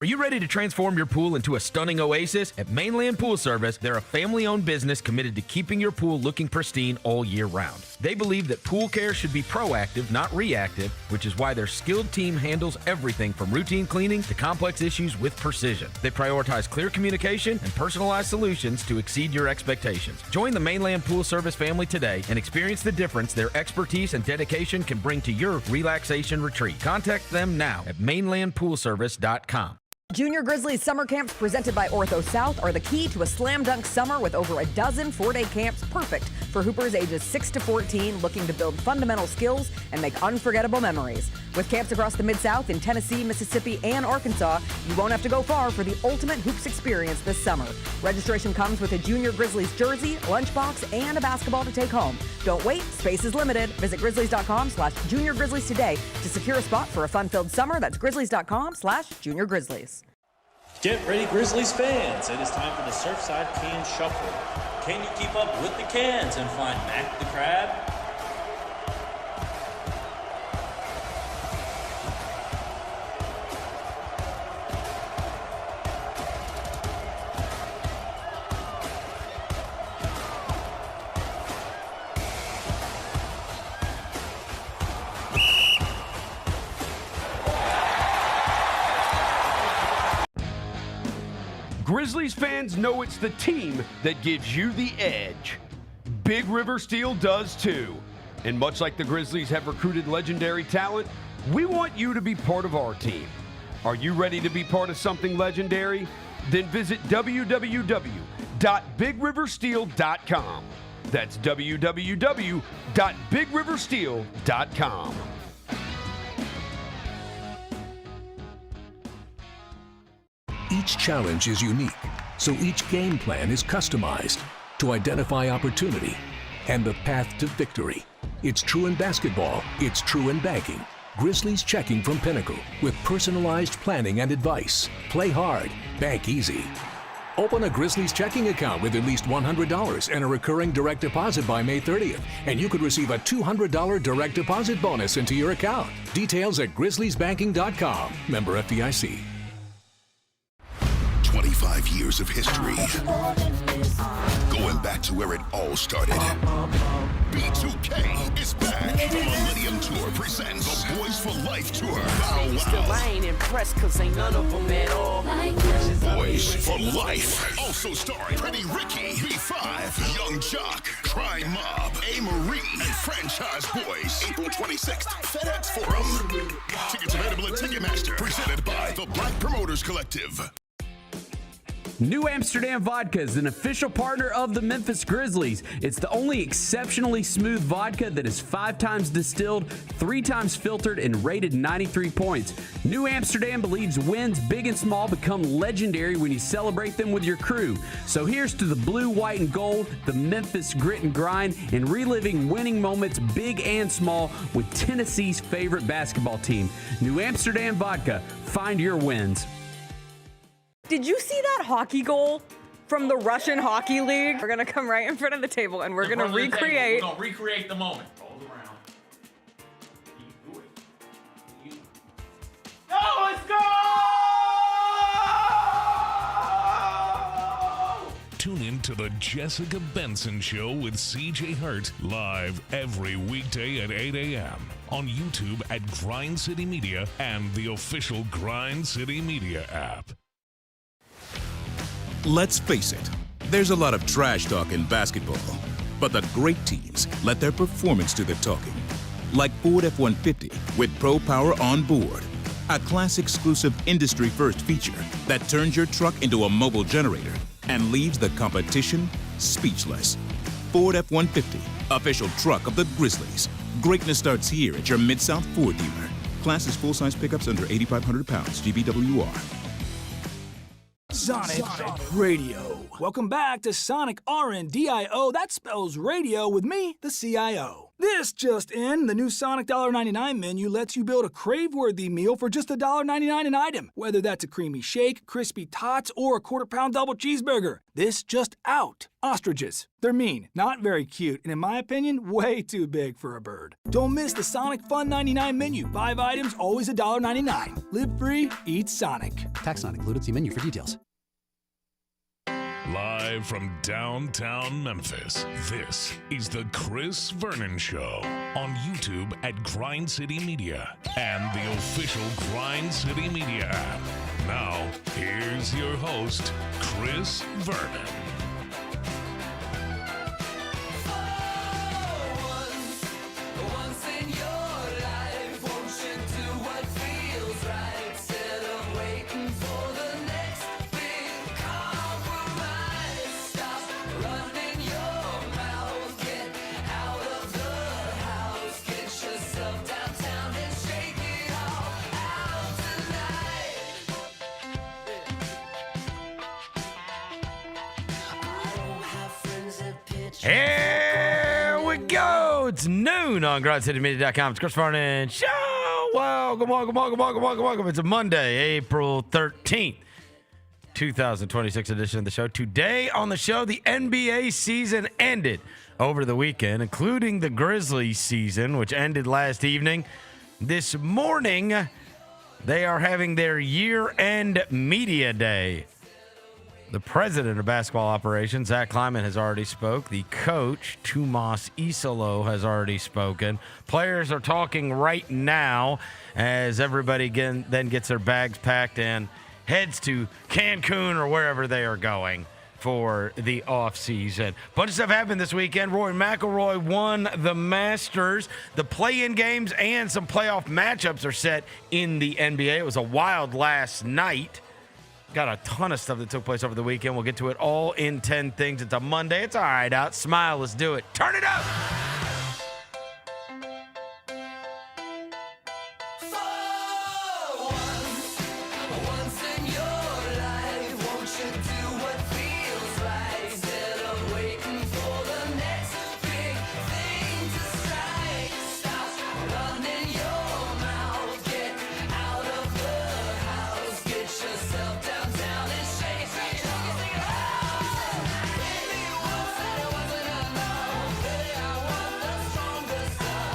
Are you ready to transform your pool into a stunning oasis? At Mainland Pool Service, they're a family-owned business committed to keeping your pool looking pristine all year round. They believe that pool care should be proactive, not reactive, which is why their skilled team handles everything from routine cleaning to complex issues with precision. They prioritize clear communication and personalized solutions to exceed your expectations. Join the Mainland Pool Service family today and experience the difference their expertise and dedication can bring to your relaxation retreat. Contact them now at mainlandpoolservice.com. Junior Grizzlies summer camps presented by Ortho South are the key to a slam dunk summer with over a dozen 4-day camps perfect for hoopers ages 6 to 14 looking to build fundamental skills and make unforgettable memories. With camps across the Mid-South in Tennessee, Mississippi, and Arkansas, you won't have to go far for the ultimate hoops experience this summer. Registration comes with a Junior Grizzlies jersey, lunchbox, and a basketball to take home. Don't wait, space is limited. Visit grizzlies.com/juniorgrizzlies today to secure a spot for a fun-filled summer. That's grizzlies.com/juniorgrizzlies. Get ready, Grizzlies fans. It is time for the Surfside Can Shuffle. Can you keep up with the cans and find Mac the Crab? Grizzlies fans know it's the team that gives you the edge. Big River Steel does too. And much like the Grizzlies have recruited legendary talent, we want you to be part of our team. Are you ready to be part of something legendary? Then visit www.bigriversteel.com. That's www.bigriversteel.com. Each challenge is unique, so each game plan is customized to identify opportunity and the path to victory. It's true in basketball, it's true in banking. Grizzlies Checking from Pinnacle with personalized planning and advice. Play hard, bank easy. Open a Grizzlies checking account with at least $100 and a recurring direct deposit by May 30th, and you could receive a $200 direct deposit bonus into your account. Details at grizzliesbanking.com. Member FDIC. 25 years of history, going back to where it all started. B2K is back. The Millennium Tour presents the Boys for Life Tour. Bow Wow. I ain't impressed cause ain't none of them at all. Boys for Life. Also starring Pretty Ricky, B5, Young Jock, Crime Mob, A. Marie, and Franchise Boys. April 26th, FedEx Forum. Tickets available at Ticketmaster. Presented by the Black Promoters Collective. New Amsterdam Vodka is an official partner of the Memphis Grizzlies. It's the only exceptionally smooth vodka that is 5 times distilled, 3 times filtered, and rated 93 points. New Amsterdam believes wins big and small become legendary when you celebrate them with your crew. So here's to the blue, white, and gold, the Memphis grit and grind, and reliving winning moments big and small with Tennessee's favorite basketball team. New Amsterdam Vodka. Find your wins. Did you see that hockey goal from the Russian Hockey League? We're going to come right in front of the table and we're going to recreate. We're going to recreate the moment. Hold around. You do it. Go, let's go! Tune in to the Jessica Benson Show with CJ Hurt live every weekday at 8 a.m. on YouTube at Grind City Media and the official Grind City Media app. Let's face it, there's a lot of trash talk in basketball, but the great teams let their performance do the talking. Like Ford F-150 with Pro Power on board, a class-exclusive industry-first feature that turns your truck into a mobile generator and leaves the competition speechless. Ford F-150, official truck of the Grizzlies. Greatness starts here at your Mid-South Ford dealer. Class is full-size pickups under 8,500 pounds, GBWR. Sonic Radio. Welcome back to Sonic RNDIO. That spells radio with me, the CIO. This just in, the new Sonic $1.99 menu lets you build a crave-worthy meal for just $1.99 an item, whether that's a creamy shake, crispy tots, or a quarter-pound double cheeseburger. This just out. Ostriches. They're mean, not very cute, and in my opinion, way too big for a bird. Don't miss the Sonic Fun 99 menu. 5 items, always $1.99. Live free, eat Sonic. Tax not included. See menu for details. Live from downtown Memphis, this is the Chris Vernon Show on YouTube at Grind City Media and the official Grind City Media app. Now, here's your host, Chris Vernon. Here we go. It's noon on GrindCityMedia.com. It's Chris Vernon Show. Welcome. It's a Monday, April 13th, 2026 edition of the show. Today on the show, the NBA season ended over the weekend, including the Grizzlies season, which ended last evening. This morning, they are having their year-end media day. The president of basketball operations, Zach Kleiman, has already spoke. The coach, Tomas Isolo, has already spoken. Players are talking right now as everybody then gets their bags packed and heads to Cancun or wherever they are going for the offseason. Bunch of stuff happened this weekend. Rory McIlroy won the Masters. The play-in games and some playoff matchups are set in the NBA. It was a wild last night. Got a ton of stuff that took place over the weekend. We'll get to it all in 10 things. It's a Monday. It's all right out. Smile. Let's do it. Turn it up.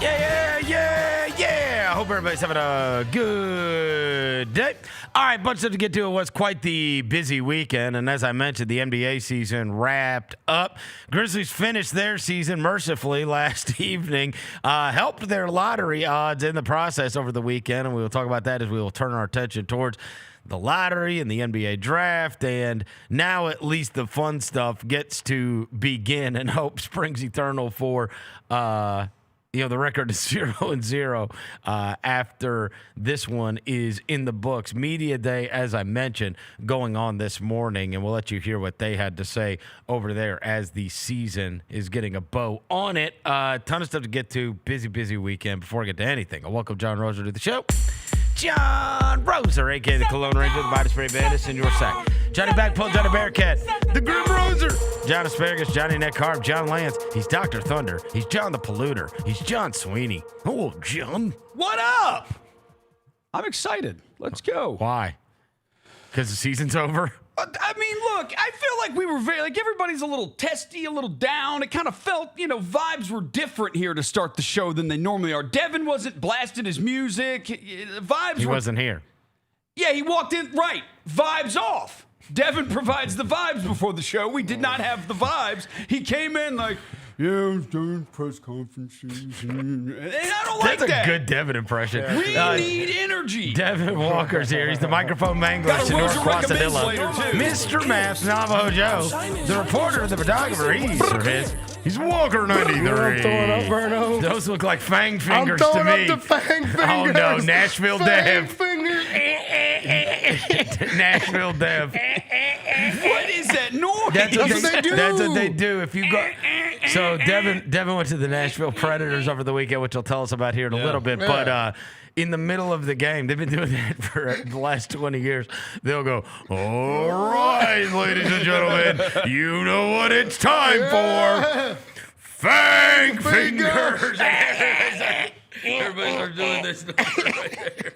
Yeah. I hope everybody's having a good day. All right, bunch of stuff to get to. It was quite the busy weekend, and as I mentioned, the NBA season wrapped up. Grizzlies finished their season mercifully last evening, helped their lottery odds in the process over the weekend, and we will talk about that as we will turn our attention towards the lottery and the NBA draft, and now at least the fun stuff gets to begin, and hope springs eternal for the record is 0-0 after this one is in the books. Media day, as I mentioned, going on this morning, and we'll let you hear what they had to say over there as the season is getting a bow on it. Ton of stuff to get to. Busy weekend. Before I get to anything, I welcome John Roser to the show. John Roser, a.k.a. the Cologne Ranger, the Body Spray Bandit, in your sack. Johnny Backpull, Johnny Bearcat, the Grim Roser, John Asparagus, Johnny Neck Carb, John Lance. He's Dr. Thunder. He's John the Polluter. He's John Sweeney. Oh, John. What up? I'm excited. Let's go. Why? Because the season's over? I mean, look, I feel like we were everybody's a little testy, a little down. It kind of felt, vibes were different here to start the show than they normally are. Devin wasn't blasting his music. He wasn't here. Yeah, he walked in, right. Vibes off. Devin provides the vibes before the show. We did not have the vibes. He came in like, yeah, I was doing press conferences. And I don't like that. That's a good Devin impression. We need energy. Devin Walker's here. He's the microphone mangler to North Quasadilla. Mr. Math Navajo Joe, the reporter, the photographer. He's Walker 93. You know what I'm throwing up, Verno? Those look like fang fingers to me. I'm throwing up the fang fingers. Oh, no. Nashville fang Dev. fingers. Nashville Dev. What is that noise? That's what they do. If you go... So Devin went to the Nashville Predators over the weekend, which he'll tell us about here in a little bit. Yeah. But in the middle of the game, they've been doing that for the last 20 years. They'll go, all right, ladies and gentlemen, you know what it's time for. Fang fingers. Everybody starts doing this right there.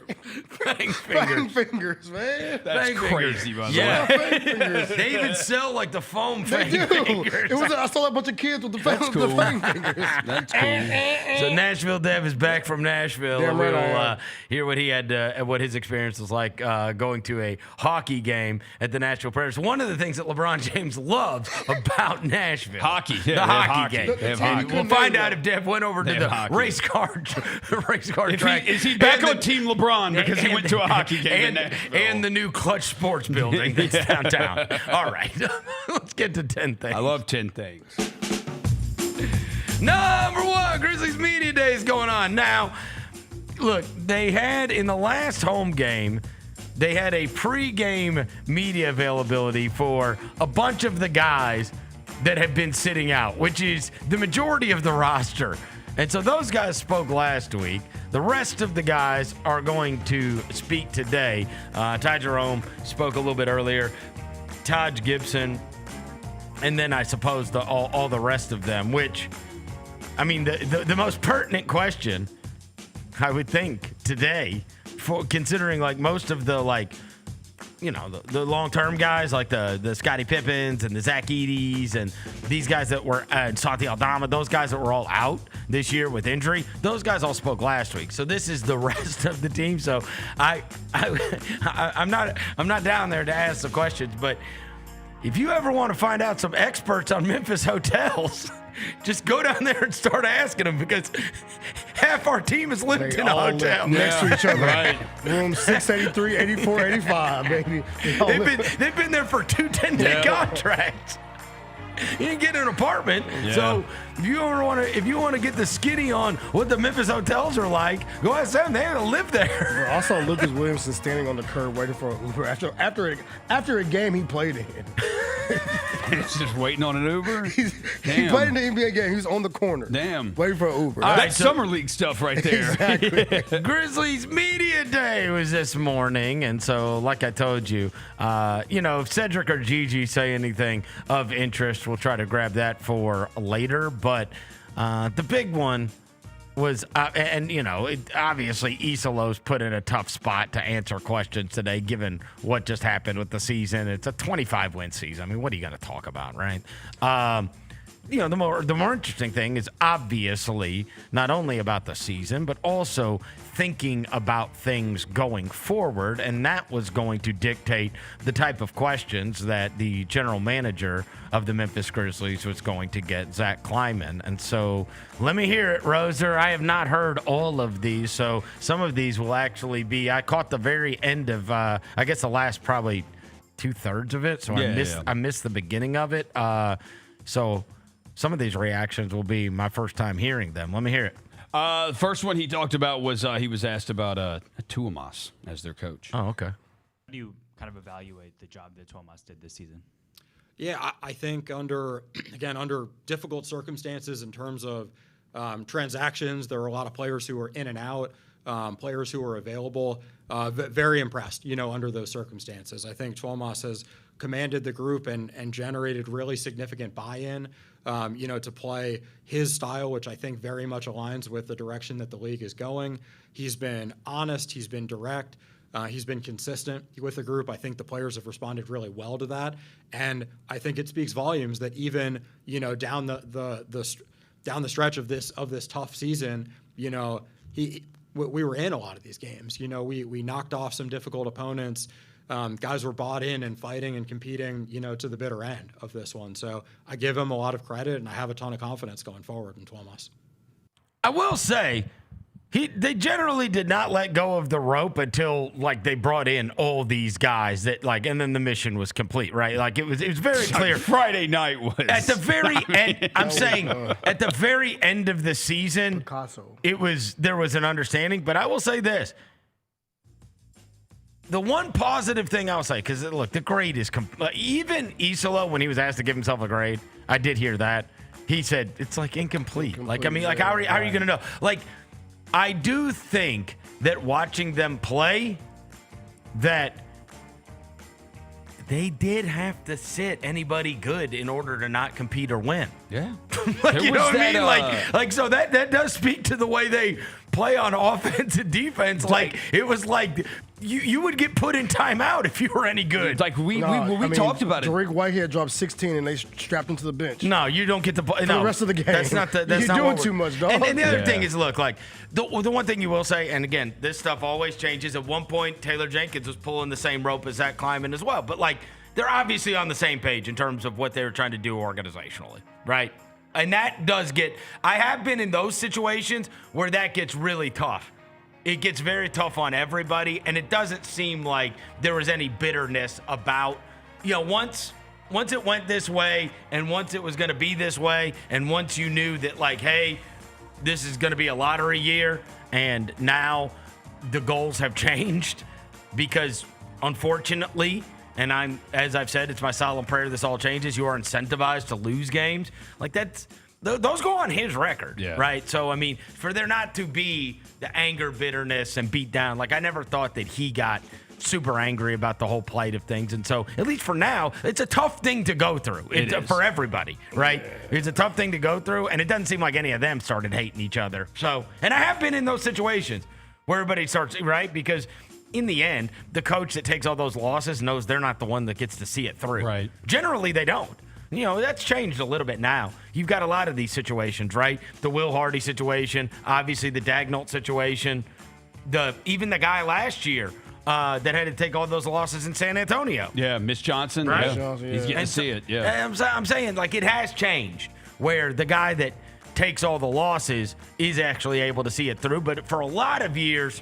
Fang Fang fingers. fingers, man. That's Fang crazy, by the way. Yeah. Fang fingers. They even sell like the foam They fang do. fingers. I saw a bunch of kids with the fang, cool. the fang fingers. That's cool. So Nashville Dev is back from Nashville. Damn We right I will am. hear what he had, what his experience was like going to a hockey game at the Nashville Predators. One of the things that LeBron James loves about Nashville, Hockey. Yeah, the they have hockey hockey. game. They have And hockey. we'll find out if Dev went over to They the have hockey. race car track. Is he back And on Team LeBron because he went to a hockey game in Nashville? and the new Clutch Sports building that's downtown. All right, let's get to 10 things. I love 10 things. Number one, Grizzlies Media Day is going on. Now, look, they had in the last home game, they had a pre-game media availability for a bunch of the guys that have been sitting out, which is the majority of the roster. And so those guys spoke last week. The rest of the guys are going to speak today. Ty Jerome spoke a little bit earlier. Taj Gibson, and then I suppose all the rest of them, which, I mean, the most pertinent question, I would think, today, for considering like most of the the long-term guys like the Scottie Pippens and the Zach Edey's and these guys that were Santi Aldama, those guys that were all out this year with injury, those guys all spoke last week. So this is the rest of the team. So I'm not down there to ask the questions, but if you ever want to find out some experts on Memphis hotels, just go down there and start asking them, because half our team has lived They in a all hotel. live next to each other. Right. Room 683, 84, 85, baby. They all live- They've been there for 2 10-day contracts. You didn't get an apartment. Yeah. So if you want to get the skinny on what the Memphis hotels are like, go ask them. They had to live there. I saw Lucas Williamson standing on the curb waiting for an Uber after a game he played in. He's just waiting on an Uber? He Damn. played in the NBA game. He was on the corner. Damn. Waiting for an Uber. All right, That's so- Summer League stuff right there. Exactly. Grizzlies Media Day was this morning, and so like I told you, if Cedric or Gigi say anything of interest, we'll try to grab that for later. But the big one was, obviously Isolo's put in a tough spot to answer questions today, given what just happened with the season. It's a 25-win season. I mean, what are you going to talk about, right? The more interesting thing is obviously not only about the season, but also thinking about things going forward, and that was going to dictate the type of questions that the general manager of the Memphis Grizzlies was going to get, Zach Kleiman. And so let me hear it, Roser. I have not heard all of these, so some of these will actually be, I caught the very end of, I guess the last probably 2/3 of it, so I missed the beginning of it. So some of these reactions will be my first time hearing them. Let me hear it. The first one he talked about was he was asked about Tuomas as their coach. Oh, okay. How do you kind of evaluate the job that Tuomas did this season? Yeah, I think under difficult circumstances in terms of transactions, there are a lot of players who are in and out, players who are available. Very impressed, under those circumstances. I think Tuomas has commanded the group and generated really significant buy-in, to play his style, which I think very much aligns with the direction that the league is going. He's been honest. He's been direct. He's been consistent with the group. I think the players have responded really well to that, and I think it speaks volumes that even down the stretch of this tough season, we were in a lot of these games. We knocked off some difficult opponents. Guys were bought in and fighting and competing, to the bitter end of this one. So I give him a lot of credit, and I have a ton of confidence going forward in Tuomas. I will say, they generally did not let go of the rope until they brought in all these guys that and then the mission was complete, right? It was very clear. Friday night was At the very end, I'm saying at the very end of the season, Picasso. there was an understanding. But I will say this. The one positive thing I'll say, because look, the grade is even Isolo, when he was asked to give himself a grade, I did hear that. He said it's incomplete. How are you going to know? I do think that watching them play, that they did have to sit anybody good in order to not compete or win. Yeah. You know what I mean? Like so that does speak to the way they play on offense and defense. Like it was like you would get put in timeout if you were any good. Like we talked about it. Tariq Whitehead dropped 16 and they strapped him to the bench. No, you don't get the For the rest of the game. That's not the. That's You're not doing too much, dog. And the other thing is, look, like the one thing you will say, and again, this stuff always changes. At one point, Taylor Jenkins was pulling the same rope as Zach Kleiman as well. But like, they're obviously on the same page in terms of what they were trying to do organizationally, right? And that does get. I have been in those situations where that gets really tough. It gets very tough on everybody, and it doesn't seem like there was any bitterness about, once it went this way, and once it was going to be this way, and once you knew that, like, hey, this is going to be a lottery year, and now the goals have changed because, unfortunately, and as I've said, it's my solemn prayer this all changes, you are incentivized to lose games. Like, those go on his record, right? So, I mean, for there not to be the anger, bitterness, and beat down, like I never thought that he got super angry about the whole plight of things. And so, at least for now, it's a tough thing to go through for everybody, right? It's a tough thing to go through, and it doesn't seem like any of them started hating each other. So, and I have been in those situations where everybody starts, right? Because in the end, the coach that takes all those losses knows they're not the one that gets to see it through. Right. Generally, they don't. That's changed a little bit now. You've got a lot of these situations, right? The Will Hardy situation, obviously the Dagnall situation, even the guy last year that had to take all those losses in San Antonio. Yeah, Mitch Johnson. Right? Yeah. Johnson, He's getting to see it, yeah. I'm saying, like, it has changed where the guy that takes all the losses is actually able to see it through. But for a lot of years,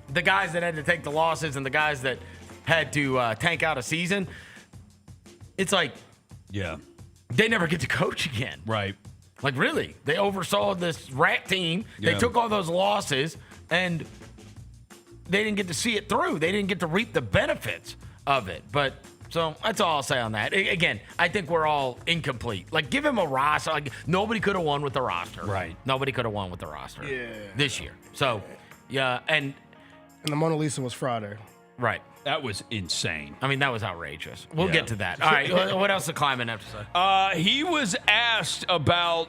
the guys that had to take the losses and the guys that had to tank out a season, it's like, yeah, they never get to coach again. Right. Like, really, they oversaw this rat team. They took all those losses, and they didn't get to see it through. They didn't get to reap the benefits of it. But so that's all I'll say on that. Again, I think we're all incomplete. Like, give him a roster. Like, nobody could have won with the roster. Right. Nobody could have won with the roster this year. So, yeah, and the Mona Lisa was Friday. Right. That was insane. I mean, that was outrageous. We'll get to that. All right, what else did Kleiman have to say? He was asked about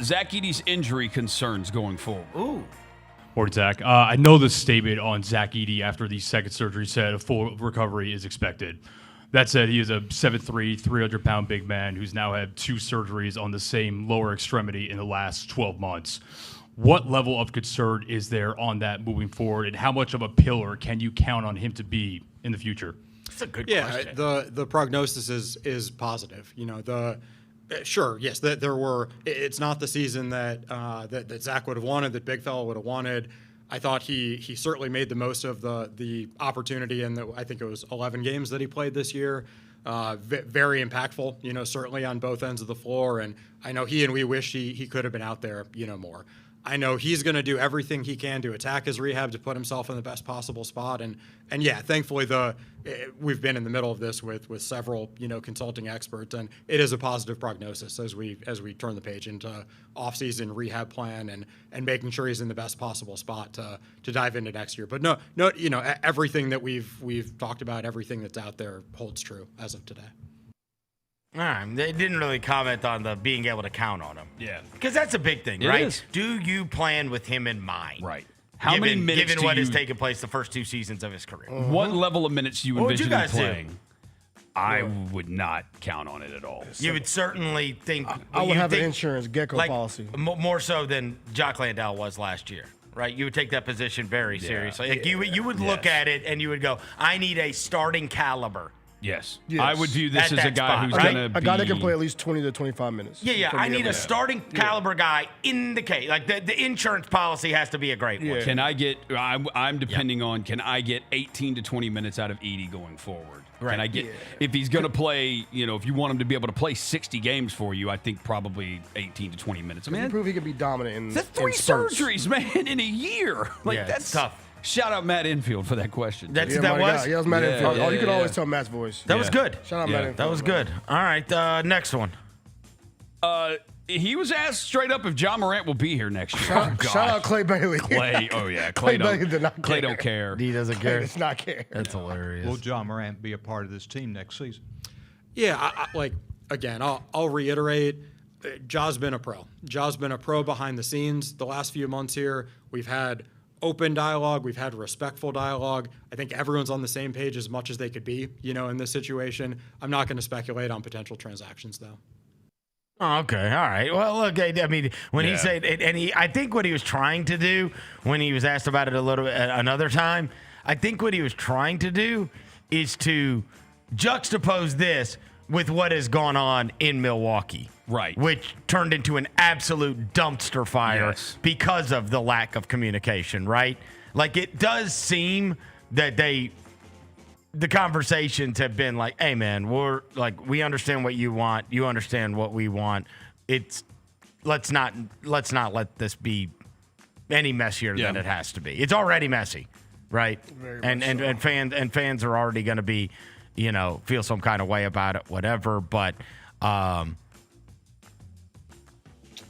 Zach Edey's injury concerns going forward. Ooh. Morning, Zach. I know the statement on Zach Edey after the second surgery said a full recovery is expected. That said, he is a 7'3", 300-pound big man who's now had 2 surgeries on the same lower extremity in the last 12 months. What level of concern is there on that moving forward, and how much of a pillar can you count on him to be in the future? That's a good question. The prognosis is positive. Sure, yes, there were. It's not the season that Zach would have wanted, that Big Fella would have wanted. I thought he certainly made the most of the opportunity, and I think it was 11 games that he played this year. Very impactful, certainly on both ends of the floor. And I know we wish he could have been out there, more. I know he's going to do everything he can to attack his rehab to put himself in the best possible spot. And yeah, thankfully we've been in the middle of this with several, consulting experts, and it is a positive prognosis as we turn the page into off-season rehab plan and making sure he's in the best possible spot to dive into next year. But no, everything that we've talked about, everything that's out there holds true as of today. All right. They didn't really comment on the being able to count on him. Yeah. Because that's a big thing, It right? is. Do you plan with him in mind? Right. How many minutes given do what you, has taken place the first 2 seasons of his career? What level of minutes do you What would envision you him guys do? playing? I would not count on it at all. You would certainly think I would you have an think, insurance gecko like, policy. More so than Jock Landale was last year, right? You would take that position very seriously. Like you would look at it and you would go, I need a starting caliber. Yes. Yes. I would view this At as a that guy spot, who's right? going to be... A guy that can play at least 20 to 25 minutes. Yeah. I need a starting caliber guy in the case. Like the insurance policy has to be a great one. Can I get... I'm depending on, can I get 18 to 20 minutes out of Edey going forward? Right. Can I get... If he's going to play, if you want him to be able to play 60 games for you, I think probably 18 to 20 minutes. He proved he could be dominant in That's 3 spurts. surgeries, man, in a year. Like, that's tough. Shout out Matt Infield for that question. That was? Yeah, it was Matt Infield. yeah, you can yeah. always tell Matt's voice. That was good. Shout out Matt Infield. That was good. All right, next one. He was asked straight up if John Morant will be here next year. Shout out Clay Bailey. Clay. Oh, yeah. Clay Bailey did not Clay care. don't care. He doesn't Clay care. does not care. That's hilarious. Will John Morant be a part of this team next season? Yeah, again, I'll reiterate, Ja's been a pro. Ja's been a pro behind the scenes the last few months here. We've had open dialogue. We've had respectful dialogue. I think everyone's on the same page as much as they could be, in this situation. I'm not going to speculate on potential transactions, though. Oh, okay, all right. Well, look, I mean, when he said, I think what he was trying to do when he was asked about it a little bit another time, I think what he was trying to do is to juxtapose this with what has gone on in Milwaukee. Right. Which turned into an absolute dumpster fire because of the lack of communication, right? Like, it does seem that the conversations have been like, hey, man, we understand what you want. You understand what we want. Let's not let this be any messier than it has to be. It's already messy, right? And fans are already going to be, feel some kind of way about it, whatever. But,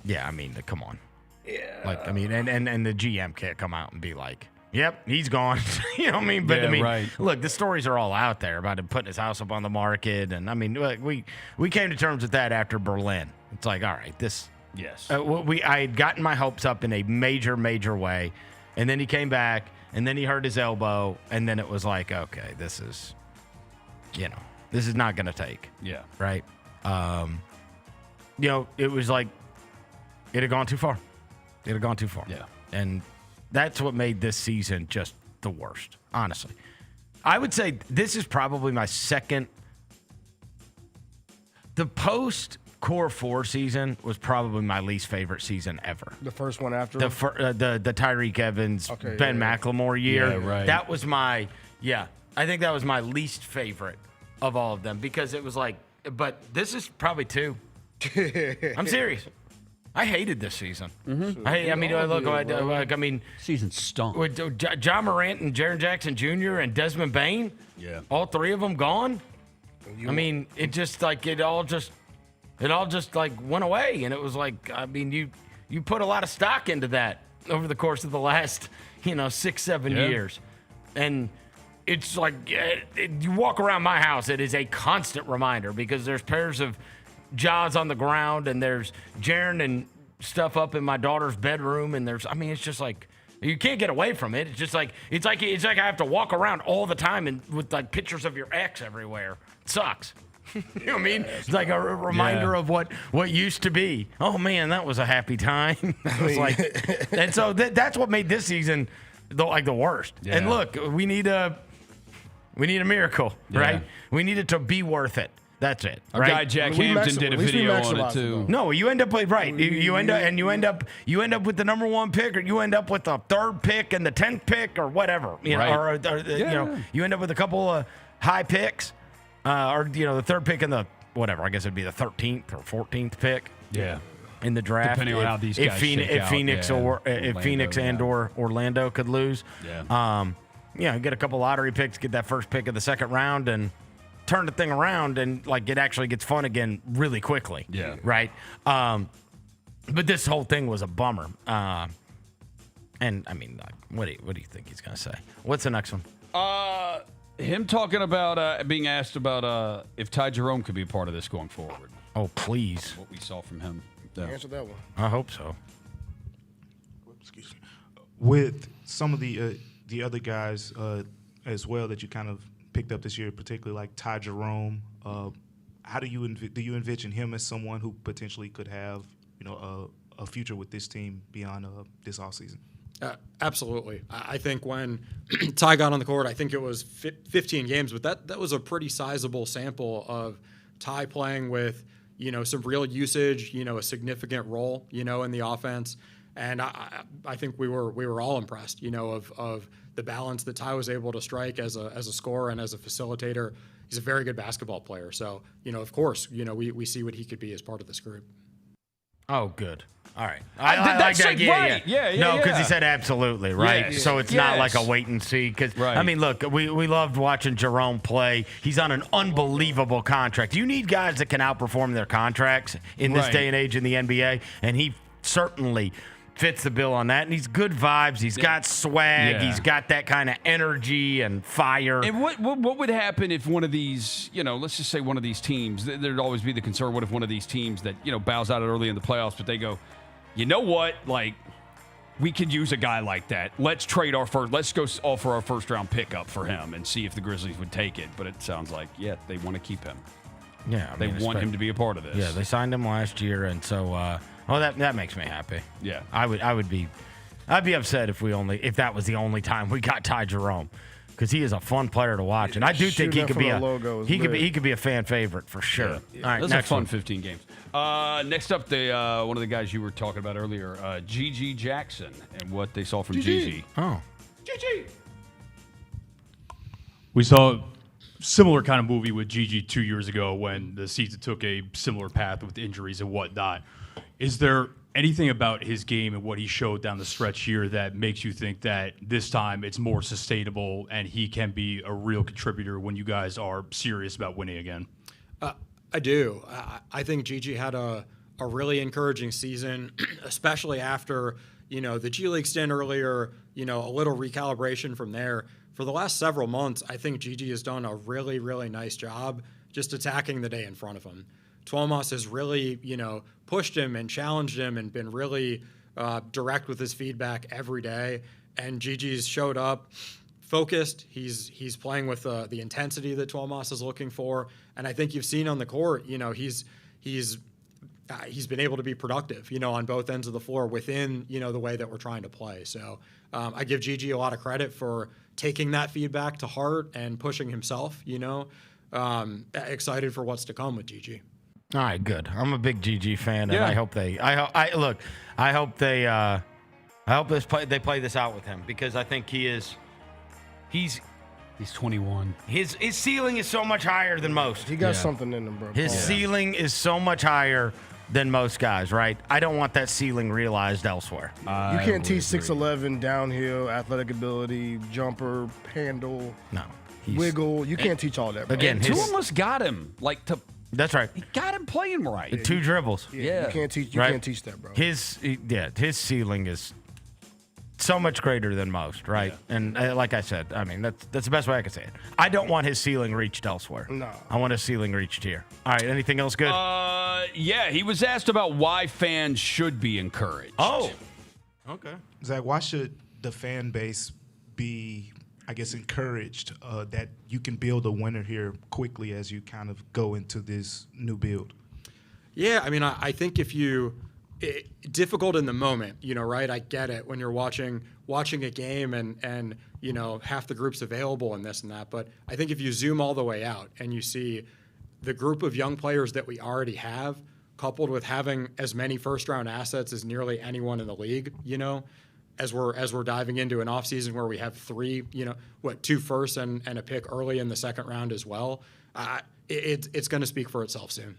yeah, I mean, come on. Yeah. Like, I mean, and the GM can't come out and be like, yep, he's gone. You know what I mean? But, look, the stories are all out there about him putting his house up on the market. And, I mean, look, we came to terms with that after Berlin. It's like, all right, this. Yes. I had gotten my hopes up in a major, major way. And then he came back, and then he hurt his elbow. And then it was like, okay, this is not going to take. Yeah. Right? It was like it had gone too far. Yeah. And that's what made this season just the worst, honestly. I would say this is probably my second. The post-Core 4 season was probably my least favorite season ever. The first one after? The Tyreek Evans, Ben McLemore year. Yeah, right. That was I think that was my least favorite of all of them because it was like, but this is probably 2. I'm serious. I hated this season. Mm-hmm. Season stunk. With John Morant and Jaren Jackson Jr. and Desmond Bain, all 3 of them gone. It all just went away, and it was like, I mean, you put a lot of stock into that over the course of the last 6-7 years, and it's like you walk around my house, it is a constant reminder because there's pairs of Jaws on the ground, and there's Jaren and stuff up in my daughter's bedroom, and it's just like you can't get away from it. It's like I have to walk around all the time and with like pictures of your ex everywhere. It sucks. You know what I mean? It's like a reminder of what used to be. Oh man, that was a happy time. And so that's what made this season the worst. Yeah. And look, we need a miracle, right? We need it to be worth it. That's it. Our guy Jack Hampton did a video on it too. No, you end up with You end up with the number 1 pick, or you end up with the 3rd pick and the 10th pick, or whatever. You end up with a couple of high picks, or the 3rd pick and the whatever. I guess it'd be the 13th or 14th pick. Yeah. In the draft, depending on how these guys if Phoenix or Orlando could lose, get a couple lottery picks, get that first pick of the 2nd round, and turn the thing around, and like it actually gets fun again really quickly. Yeah. Right. But this whole thing was a bummer. And I mean, what do you think he's gonna say? What's the next one? Him talking about being asked about if Ty Jerome could be part of this going forward. Oh, please. What we saw from him. Answer that one. I hope so. Excuse me. With some of the other guys as well that you kind of picked up this year, particularly like Ty Jerome, how do you envision him as someone who potentially could have a future with this team beyond this offseason? Absolutely. I think when Ty got on the court, I think it was 15 games, but that was a pretty sizable sample of Ty playing with some real usage, a significant role, in the offense. And I think we were all impressed, of the balance that Ty was able to strike as a scorer and as a facilitator. He's a very good basketball player. So, of course, we see what he could be as part of this group. Oh, good. All right. I like that. Yeah. No, because he said absolutely, right? Yes. So it's not like a wait and see. Because Right. I mean, look, we loved watching Jerome play. He's on an unbelievable contract. You need guys that can outperform their contracts in this day and age in the NBA, and he certainly fits the bill on that. And he's good vibes. He's got swag. He's got that kind of energy and fire. And what would happen if one of these, let's just say one of these teams, there'd always be the concern, what if one of these teams that, bows out early in the playoffs, but they go, you know what, like, we could use a guy like that. Let's trade let's go offer our first-round pickup for him and see if the Grizzlies would take it. But it sounds like, they want to keep him. Yeah. They want him to be a part of this. Yeah, they signed him last year, and so that makes me happy. Yeah. I'd be upset if that was the only time we got Ty Jerome, because he is a fun player to watch, and I do think he could be a fan favorite for sure. Yeah. All right, those next are fun one. 15 games. Next up, one of the guys you were talking about earlier, Gigi Jackson, and what they saw from Gigi. Oh, Gigi. We saw a similar kind of movie with Gigi 2 years ago when the season took a similar path with injuries and whatnot. Is there anything about his game and what he showed down the stretch here that makes you think that this time it's more sustainable and he can be a real contributor when you guys are serious about winning again? I do. I think Gigi had a really encouraging season, especially after, the G League stint earlier, a little recalibration from there. For the last several months, I think Gigi has done a really, really nice job just attacking the day in front of him. Tuomas has really, pushed him and challenged him and been really direct with his feedback every day. And Gigi's showed up focused. He's playing with the intensity that Tuomas is looking for. And I think you've seen on the court, he's been able to be productive, on both ends of the floor within, the way that we're trying to play. So I give Gigi a lot of credit for taking that feedback to heart and pushing himself, excited for what's to come with Gigi. All right, good. I'm a big GG fan, and I hope they play this out with him, because I think he's 21. His ceiling is so much higher than most. He got something in him, bro. His ceiling is so much higher than most guys, right? I don't want that ceiling realized elsewhere. You can't teach 6'11", downhill, athletic ability, jumper, handle, wiggle. You can't teach all that, bro. Again, Tuomas got him That's right. He got him playing right. The 2 dribbles. Yeah. You can't teach. You can't teach that, bro. His ceiling is so much greater than most, right? Yeah. And like I said, I mean that's the best way I can say it. I don't want his ceiling reached elsewhere. No. I want his ceiling reached here. All right. Anything else good? Yeah. He was asked about why fans should be encouraged. Oh. Okay. Zach, why should the fan base be, I guess, encouraged that you can build a winner here quickly as you kind of go into this new build? Yeah, I mean, I think difficult in the moment, right? I get it when you're watching a game and half the group's available and this and that. But I think if you zoom all the way out and you see the group of young players that we already have, coupled with having as many first-round assets as nearly anyone in the league, as we're diving into an offseason where we have 3, 2 firsts and a pick early in the second round as well, it's going to speak for itself soon.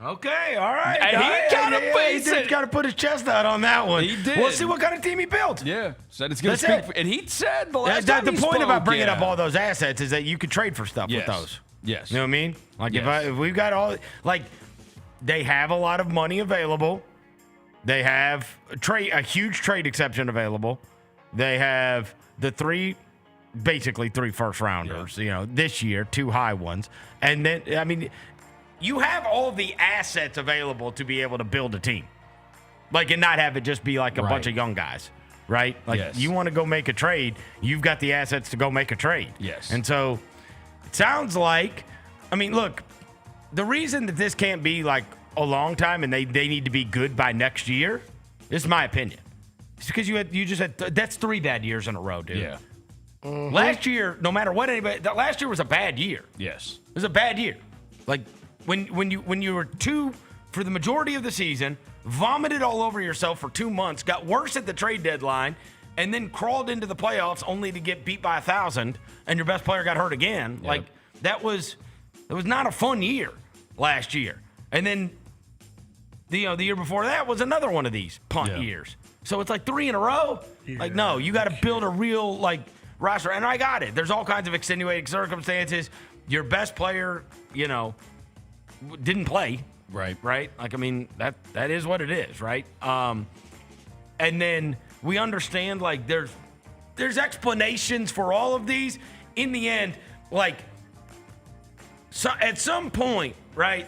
Okay, all right. He got to face it. He's got to put his chest out on that one. He did. We'll see what kind of team he built. Yeah, said it's going to speak. And he said the last time the he point spoke, about bringing up all those assets is that you could trade for stuff with those. Yes. You know what I mean? Like if we've got all, like, they have a lot of money available. They have a huge trade exception available. They have basically 3 first rounders, this year, 2 high ones. And then, I mean, you have all the assets available to be able to build a team. Like, and not have it just be like a bunch of young guys, right? Like, you want to go make a trade, you've got the assets to go make a trade. Yes. And so it sounds like, I mean, look, the reason that this can't be like a long time and they need to be good by next year, this is my opinion. It's because you just had that's 3 bad years in a row, dude. Yeah. Mm-hmm. Last year, no matter what last year was a bad year. Yes. It was a bad year. Like when you were 2 for the majority of the season, vomited all over yourself for 2 months, got worse at the trade deadline, and then crawled into the playoffs only to get beat by 1,000, and your best player got hurt again. Yep. Like that was not a fun year last year. And then The year before that was another one of these punt years. So it's like 3 in a row. Yeah, like, no, you got to build a real roster. And I got it. There's all kinds of extenuating circumstances. Your best player, didn't play. Right. Right. Like, I mean, that is what it is. Right. And then we understand there's explanations for all of these. In the end, so at some point, right?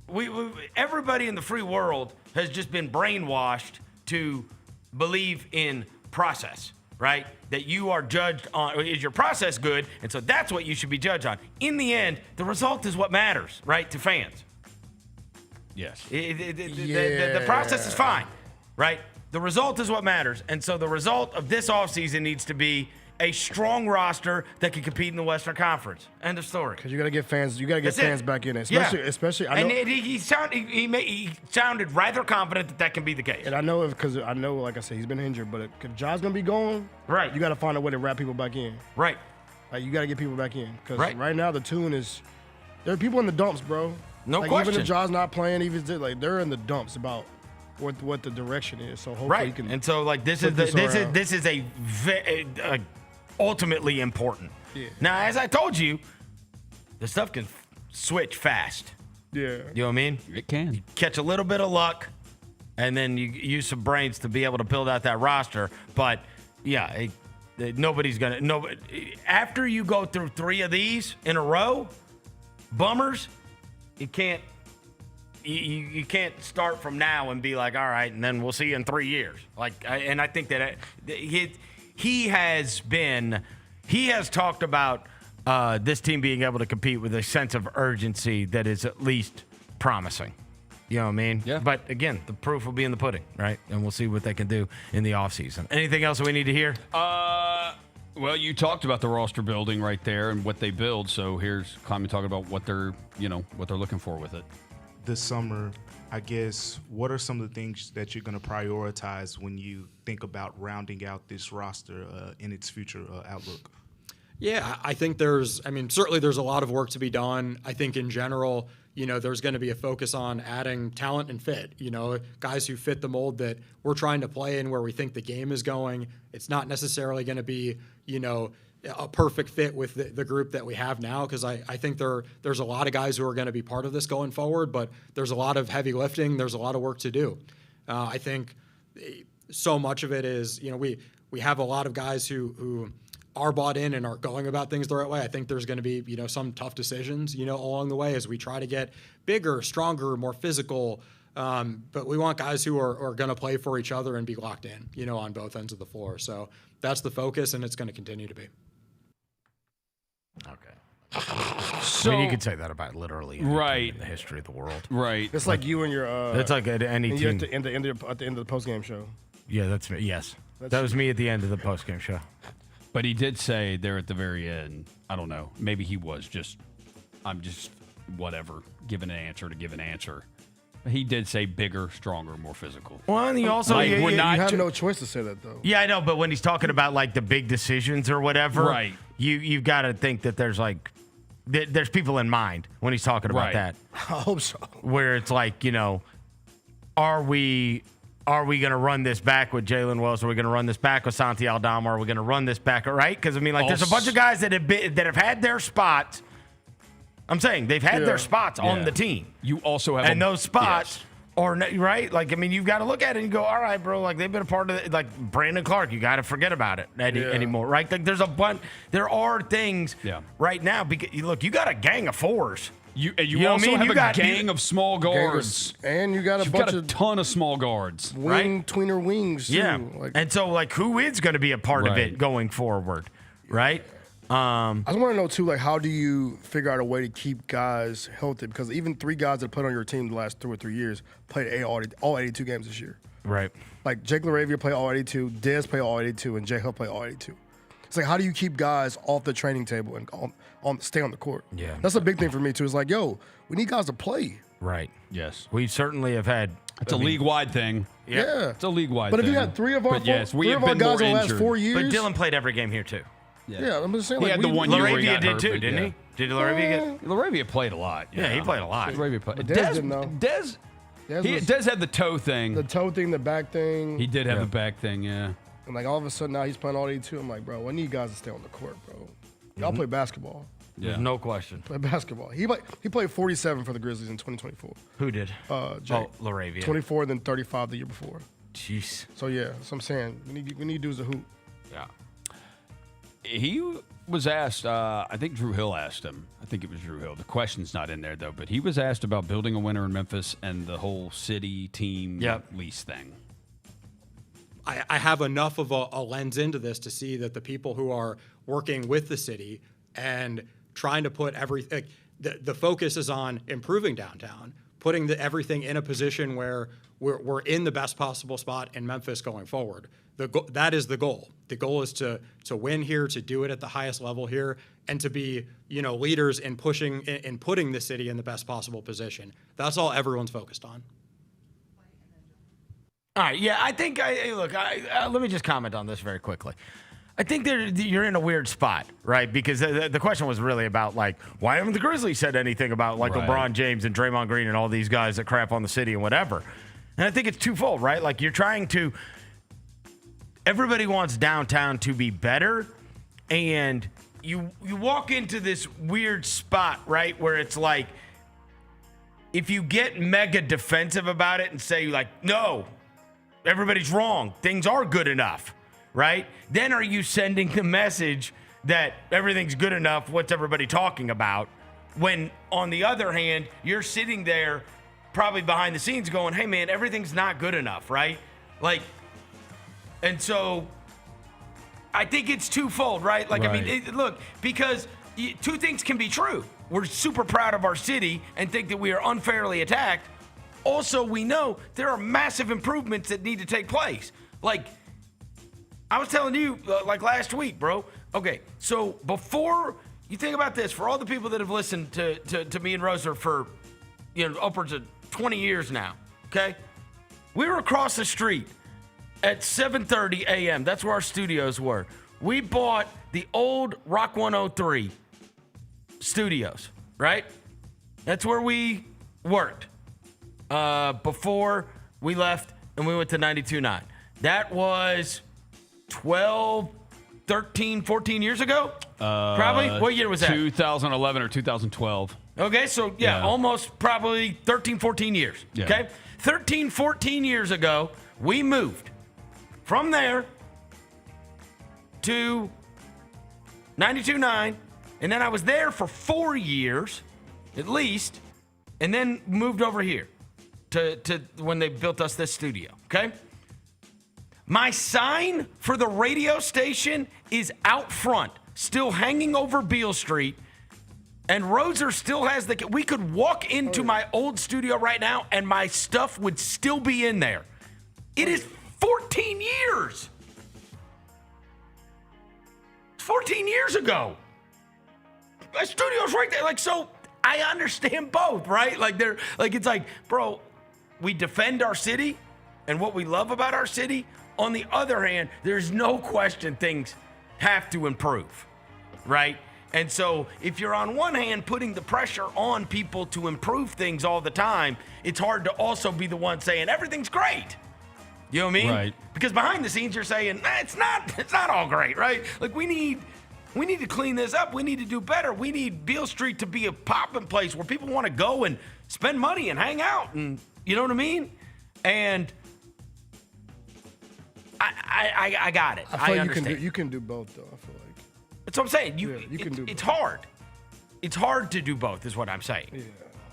We everybody in the free world has just been brainwashed to believe in process, right? That you are judged on, is your process good? And so that's what you should be judged on. In the end, the result is what matters, right, to fans. Yes. The process is fine, right? The result is what matters. And so the result of this offseason needs to be a strong roster that can compete in the Western Conference. End of story. Because you got to get fans. You got to get fans back in it, especially. I know, and he sounded rather confident that can be the case. And I know because like I said, he's been injured. But if John's gonna be gone, right? You got to find a way to wrap people back in, right? Like you got to get people back in because right now the tune is there are people in the dumps, bro. No question. Even if John's not playing, even they're in the dumps about what the direction is. So hopefully he can. And so this is ultimately important. Yeah. Now, as I told you, the stuff can switch fast. Yeah. You know what I mean? It can. You catch a little bit of luck, and then you use some brains to be able to build out that roster. But, nobody's going to – after you go through 3 of these in a row, bummers, you can't you can't start from now and be like, all right, and then we'll see you in 3 years. And I think that he has talked about this team being able to compete with a sense of urgency that is at least promising. You know what I mean? Yeah. But again, the proof will be in the pudding, right? And we'll see what they can do in the offseason. Anything else we need to hear? Well, you talked about the roster building right there and what they build. So here's Kleiman talking about what they're looking for with it. This summer, I guess, what are some of the things that you're going to prioritize when you think about rounding out this roster in its future outlook? Yeah, I think certainly there's a lot of work to be done. I think in general, there's going to be a focus on adding talent and fit, guys who fit the mold that we're trying to play in, where we think the game is going. It's not necessarily going to be, a perfect fit with the group that we have now, because I think there's a lot of guys who are going to be part of this going forward, but there's a lot of heavy lifting. There's a lot of work to do. I think so much of it is, we have a lot of guys who are bought in and are going about things the right way. I think there's going to be, some tough decisions, along the way as we try to get bigger, stronger, more physical. But we want guys who are going to play for each other and be locked in, on both ends of the floor. So that's the focus, and it's going to continue to be. Okay. So you could say that about literally any team in the history of the world. Right. It's like you and your. It's like at any team. At the end of the postgame show. Yeah, that's me. Yes, that was me at the end of the postgame show. But he did say there at the very end, I don't know, maybe he was I'm just whatever, give an answer to give an answer. He did say bigger, stronger, more physical. Well, and he also you have no choice to say that though. Yeah, I know, but when he's talking about the big decisions or whatever, right? You've got to think that there's people in mind when he's talking about that. I hope so. Where it's are we going to run this back with Jaylon Wallace? Are we going to run this back with Santi Aldama? Are we going to run this back, right? Because there's a bunch of guys that have had their spots. I'm saying they've had their spots on the team. You also have those spots are right. You've got to look at it and go, all right, bro. They've been a part of it. Brandon Clark, you got to forget about it anymore, right? There's a bunch. There are things right now. Because you got a gang of fours. You also have a gang of small guards, and you got a ton of small guards, tweener wings. Too. Yeah, and so who is going to be a part of it going forward, right? I just want to know too, how do you figure out a way to keep guys healthy? Because even 3 guys that put on your team the last 2 or 3 years played all 82 games this year. Right. Jake LaRavia played all 82, Dez played all 82, and Jay Huff played all 82. It's how do you keep guys off the training table and stay on the court? Yeah. That's a big thing for me too. It's we need guys to play. Right. Yes. We certainly have had. It's a league-wide thing. Yeah. It's a league-wide thing. But if you had 3 of our guys in the last 4 years. But Dylan played every game here too. Yeah, I'm just saying. He had the one year where he LaRavia got did hurt, too, didn't he? Did LaRavia get? LaRavia played a lot. Yeah, he played a lot. LaRavia played. Dez didn't know. Dez, He does have the toe thing. The toe thing, the back thing. He did have the back thing, yeah. And like all of a sudden now he's playing all 82. I'm like, bro, I need guys to stay on the court, bro. Y'all play basketball. There's no question. Play basketball. He played 47 for the Grizzlies in 2024. Who did? Jake. Laravia. 24, then 35 the year before. Jeez. So yeah, that's what I'm saying. We need dudes to hoop. Yeah. He was asked, I think Drew Hill asked him. I think it was Drew Hill. The question's not in there, though. But he was asked about building a winner in Memphis and the whole city team lease thing. I have enough of a lens into this to see that the people who are working with the city and trying to put everything, the focus is on improving downtown, putting everything in a position where we're in the best possible spot in Memphis going forward. That is the goal. The goal is to win here, to do it at the highest level here, and to be leaders in putting the city in the best possible position. That's all everyone's focused on. All right, yeah, I think let me just comment on this very quickly. I think you're in a weird spot, right? Because the question was really about, like, why haven't the Grizzlies said anything about, like, LeBron James and Draymond Green and all these guys that crap on the city and whatever? And I think it's twofold, right? Like, you're trying to – everybody wants downtown to be better, and you walk into this weird spot, right, where it's like if you get mega defensive about it and say, like, no, everybody's wrong, things are good enough, right? Then are you sending the message that everything's good enough, what's everybody talking about? When, on the other hand, you're sitting there probably behind the scenes going, hey, man, everything's not good enough, right? Like, and so I think it's twofold, right? Like, I mean, look, because two things can be true. We're super proud of our city and think that we are unfairly attacked. Also, we know there are massive improvements that need to take place. Like, I was telling you, like last week, bro. Okay, so before you think about this, for all the people that have listened to me and Rosa for, upwards of 20 years now, okay? We were across the street at 7:30 a.m. That's where our studios were. We bought the old Rock 103 studios, right? That's where we worked before we left and we went to 92.9. That was 12, 13, 14 years ago? Probably? What year was that? 2011 or 2012. Okay, so almost probably 13, 14 years. Yeah. Okay? 13, 14 years ago, we moved from there to 92.9, and then I was there for 4 years, at least, and then moved over here to when they built us this studio, okay? My sign for the radio station is out front, still hanging over Beale Street, and Roser still has we could walk into my old studio right now, and my stuff would still be in there. It is 14 years. 14 years ago. My studio's right there. Like, so I understand both, right? Like, it's like, bro, we defend our city and what we love about our city. On the other hand, there's no question things have to improve, right? And so if you're on one hand putting the pressure on people to improve things all the time, it's hard to also be the one saying everything's great. You know what I mean? Right. Because behind the scenes you're saying, it's not all great, right? Like, we need to clean this up. We need to do better. We need Beale Street to be a popping place where people want to go and spend money and hang out, and you know what I mean? And I got it. I understand. You can do both, though. I feel like that's what I'm saying. You can do. It's hard. It's hard to do both, is what I'm saying. Yeah.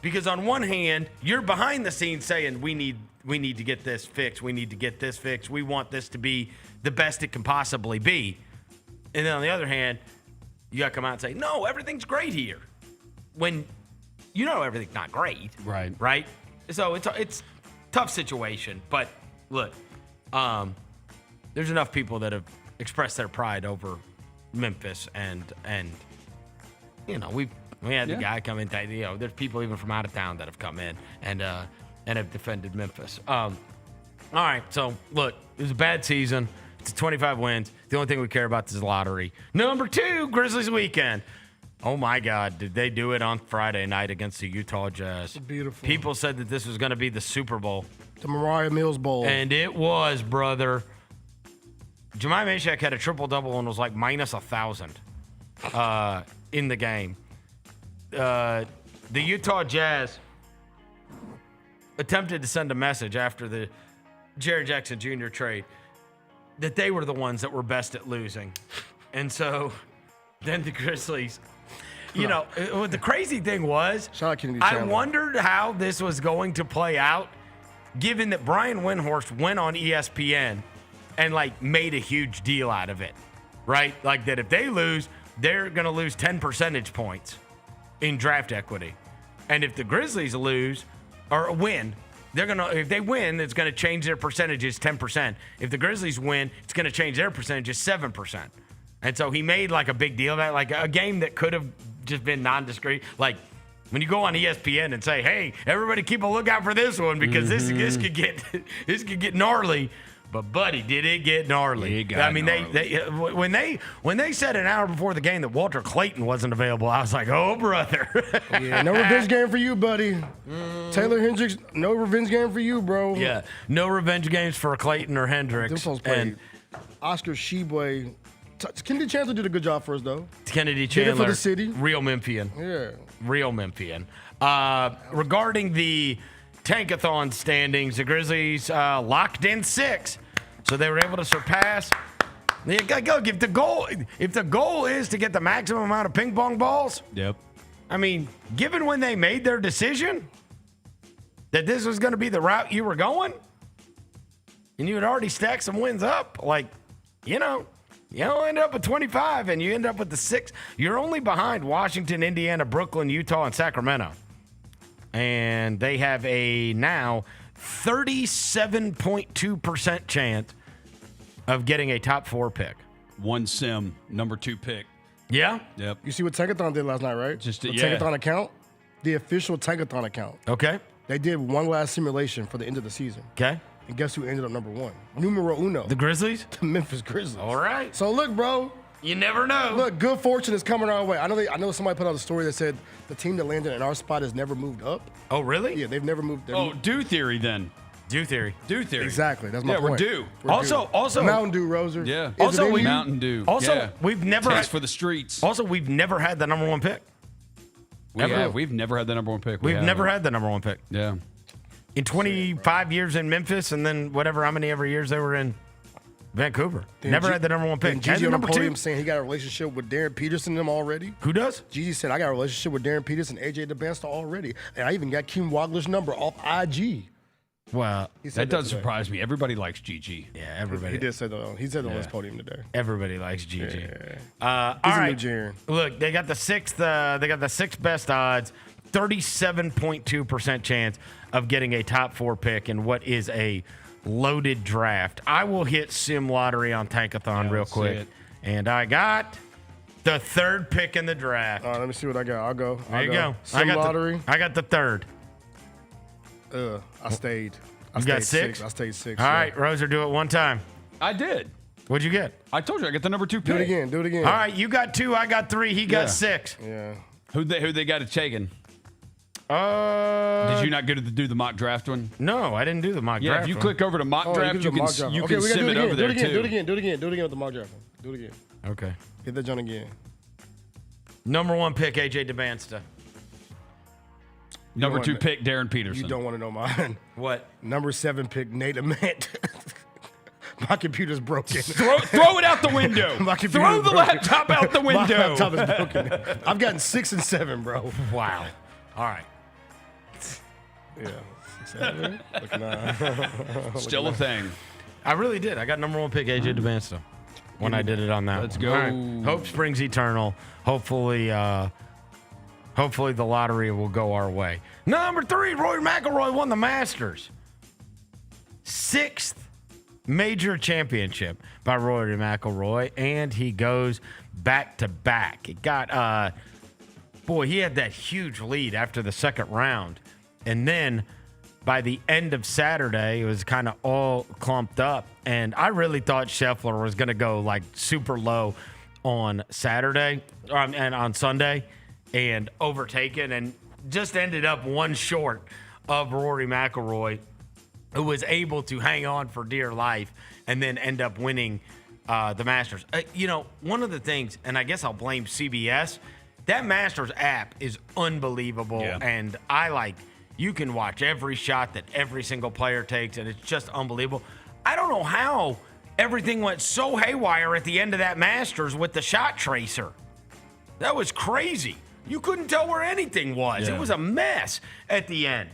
Because on one hand, you're behind the scenes saying we need to get this fixed. We need to get this fixed. We want this to be the best it can possibly be. And then on the other hand, you got to come out and say, no, everything's great here. When you know everything's not great. Right. Right? So it's a tough situation. But look, there's enough people that have expressed their pride over Memphis, and we had the guy come in. There's people even from out of town that have come in and have defended Memphis. All right, so look, it was a bad season. It's 25 wins. The only thing we care about is the lottery. Number 2, Grizzlies Weekend. Oh, my God. Did they do it on Friday night against the Utah Jazz? Beautiful. People said that this was going to be the Super Bowl. The Mariah Mills Bowl. And it was, brother. Jemai Mashak had a triple-double and was like minus 1,000 in the game. The Utah Jazz attempted to send a message after the Jerry Jackson Jr. trade that they were the ones that were best at losing. And so then the Grizzlies, the crazy thing was, Shout out Kennedy I Chandler. wondered how this was going to play out, given that Brian Windhorst went on ESPN and made a huge deal out of it, right? Like that if they lose, they're going to lose 10 percentage points in draft equity. And if the Grizzlies lose or win, if they win, it's going to change their percentages 10%. If the Grizzlies win, it's going to change their percentages 7%. And so he made a big deal of that, like a game that could have just been nondescript. Like when you go on ESPN and say, "Hey, everybody, keep a lookout for this one because this could get gnarly." But buddy, did it get gnarly? When they said an hour before the game that Walter Clayton wasn't available, I was like, "Oh, brother." Yeah, no revenge game for you, buddy. Taylor Hendricks, no revenge game for you, bro. Yeah, no revenge games for Clayton or Hendricks. This one's played. Oscar Sheboy. Kennedy Chandler did a good job for us, though. Kennedy Did it Chandler, for the city. real Memphian. Yeah. Real Memphian. Regarding the Tankathon standings, the Grizzlies locked in 6, so they were able to surpass. If the goal is to get the maximum amount of ping pong balls, Yep. I mean, given when they made their decision that this was going to be the route you were going, and you had already stacked some wins up, you don't end up with 25, and you end up with the 6. You're only behind Washington, Indiana, Brooklyn, Utah, and Sacramento. And they have a now 37.2% chance of getting a top 4 pick. One sim, number 2 pick. Yeah? Yep. You see what Tankathon did last night, right? The yeah. Tankathon account, the official Tankathon account. Okay. They did one last simulation for the end of the season. Okay. And guess who ended up number 1? Numero uno. The Grizzlies? The Memphis Grizzlies. All right. So look, bro. You never know. Look, good fortune is coming our way. I know somebody put out a story that said the team that landed in our spot has never moved up. Oh, really? Yeah, they've never moved. Dew theory then. Dew theory. Dew theory. Exactly. That's my Yeah, point. we're due. Also, Mountain Dew, Roser. Yeah. Is Also, it in we- you? Mountain Dew. Also, yeah. we've never Taste had, for the streets. Also, we've never had the number 1 pick. We've never had the number 1 pick. We've never had the number 1 pick. Yeah. In 25 years in Memphis, and then how many ever years they were in Vancouver. Never had the number 1 pick. And Had Gigi the on the number 2. podium saying he got a relationship with Darren Peterson and them already. Who does? Gigi said, I got a relationship with Darren Peterson and AJ DeBesta already. And I even got Keem Wagler's number off IG. Well, That does surprise me. Everybody likes GG. yeah, everybody. He did say that. He said that on his podium today. Everybody likes GG. He's All a right. new Jaren. Look, they got the 6th. They got the 6th best odds. 37.2% chance of getting a top 4 pick in what is a loaded draft. I will hit sim lottery on Tankathon real let's see quick. it. And I got the 3rd pick in the draft. All right, let me see what I got. I'll go. There you go. Sim lottery. I got the 3rd. I stayed. You got 6? I stayed 6. All right, Roser, do it one time. I did. What'd you get? I told you I get the number 2 pick. Do it again. Do it again. All right, you got 2. I got 3. He got Yeah. 6. Yeah. Who they got it taken? Did you not do the mock draft one? No, I didn't do the mock Yeah, draft. if you one. click over to mock draft, you can sim it over there too. Do it again. Do it again with the mock draft. Do it again. Okay. Hit that John again. Number 1 pick, AJ DeBesta. Number 2 pick, Darren Peterson. You don't want to know mine. What? Number 7 pick, Nate Ament. My computer's broken. Throw it out the window. My computer's Throw the broken. laptop out the window. My laptop is broken. I've gotten 6 and 7, bro. Wow. All right. Yeah. 6 and 7. Still a thing. I really did. I got number 1 pick, AJ DeBesta, when I did it on that. Let's one. go. All right. Hope springs eternal. Hopefully the lottery will go our way. Number 3, Rory McIlroy won the Masters. 6th major championship by Rory McIlroy, and he goes back to back. It got he had that huge lead after the 2nd round, and then by the end of Saturday, it was kind of all clumped up, and I really thought Scheffler was going to go like super low on Saturday and on Sunday and overtaken and just ended up one short of Rory McIlroy, who was able to hang on for dear life and then end up winning the Masters. One of the things, and I guess I'll blame CBS, that Masters app is unbelievable. Yeah. And you can watch every shot that every single player takes, and it's just unbelievable. I don't know how everything went so haywire at the end of that Masters with the shot tracer. That was crazy. You couldn't tell where anything was. Yeah. It was a mess at the end.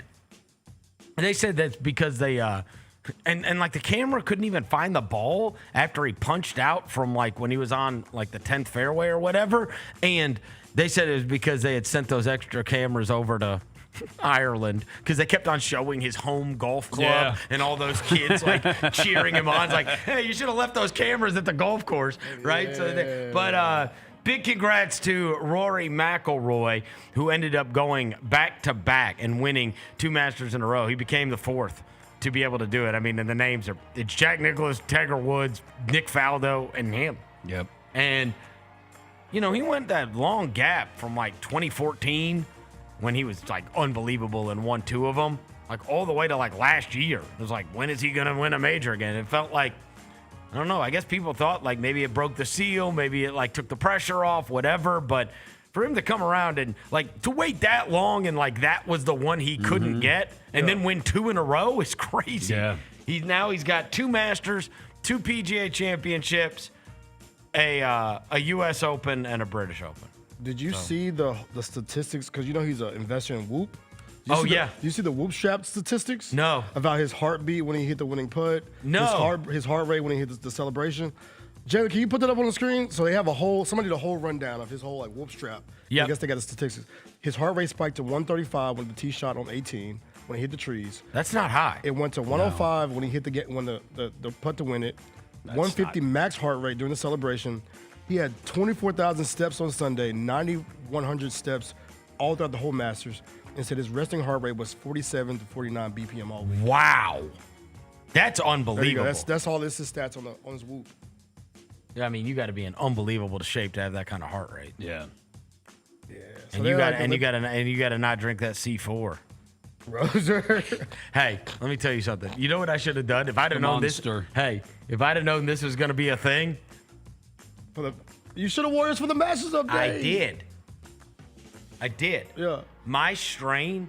And they said that's because they and the camera couldn't even find the ball after he punched out from when he was on the 10th fairway or whatever. And they said it was because they had sent those extra cameras over to Ireland because they kept on showing his home golf club and all those kids cheering him on. It's like, hey, you should have left those cameras at the golf course, right? Yeah. Big congrats to Rory McIlroy, who ended up going back-to-back and winning 2 Masters in a row. He became the 4th to be able to do it. I mean, and the names it's Jack Nicklaus, Tiger Woods, Nick Faldo, and him. Yep. And, he went that long gap from 2014 when he was unbelievable and won 2 of them, all the way to last year. It was when is he going to win a major again? It felt I don't know. I guess people thought maybe it broke the seal, maybe it took the pressure off, whatever. But for him to come around and to wait that long and that was the one he couldn't get and then win 2 in a row is crazy. Yeah. He's got 2 Masters, 2 PGA Championships, a U.S. Open, and a British Open. Did you see the statistics? Because he's an investor in Whoop. Oh, yeah. Do you see the Whoop strap statistics? No. About his heartbeat when he hit the winning putt? No. His heart rate when he hit the celebration? Jaylen, can you put that up on the screen? So they have somebody did a whole rundown of his whole Whoop strap. Yeah. I guess they got the statistics. His heart rate spiked to 135 when the tee shot on 18 when he hit the trees. That's not high. It went to 105 when he hit the putt to win it. 150 max heart rate during the celebration. He had 24,000 steps on Sunday, 9,100 steps all throughout the whole Masters, and said his resting heart rate was 47 to 49 BPM all week. Wow. That's unbelievable. There you go. That's all this is stats on his Whoop. I mean, you got to be in unbelievable shape to have that kind of heart rate. Yeah. Yeah. And you got to not drink that C4. Roser. Hey, let me tell you something. You know what I should have done if I'd have known this? Hey, if I'd have known this was going to be a thing. You should have wore this for the Masters update. I did. Yeah. My strain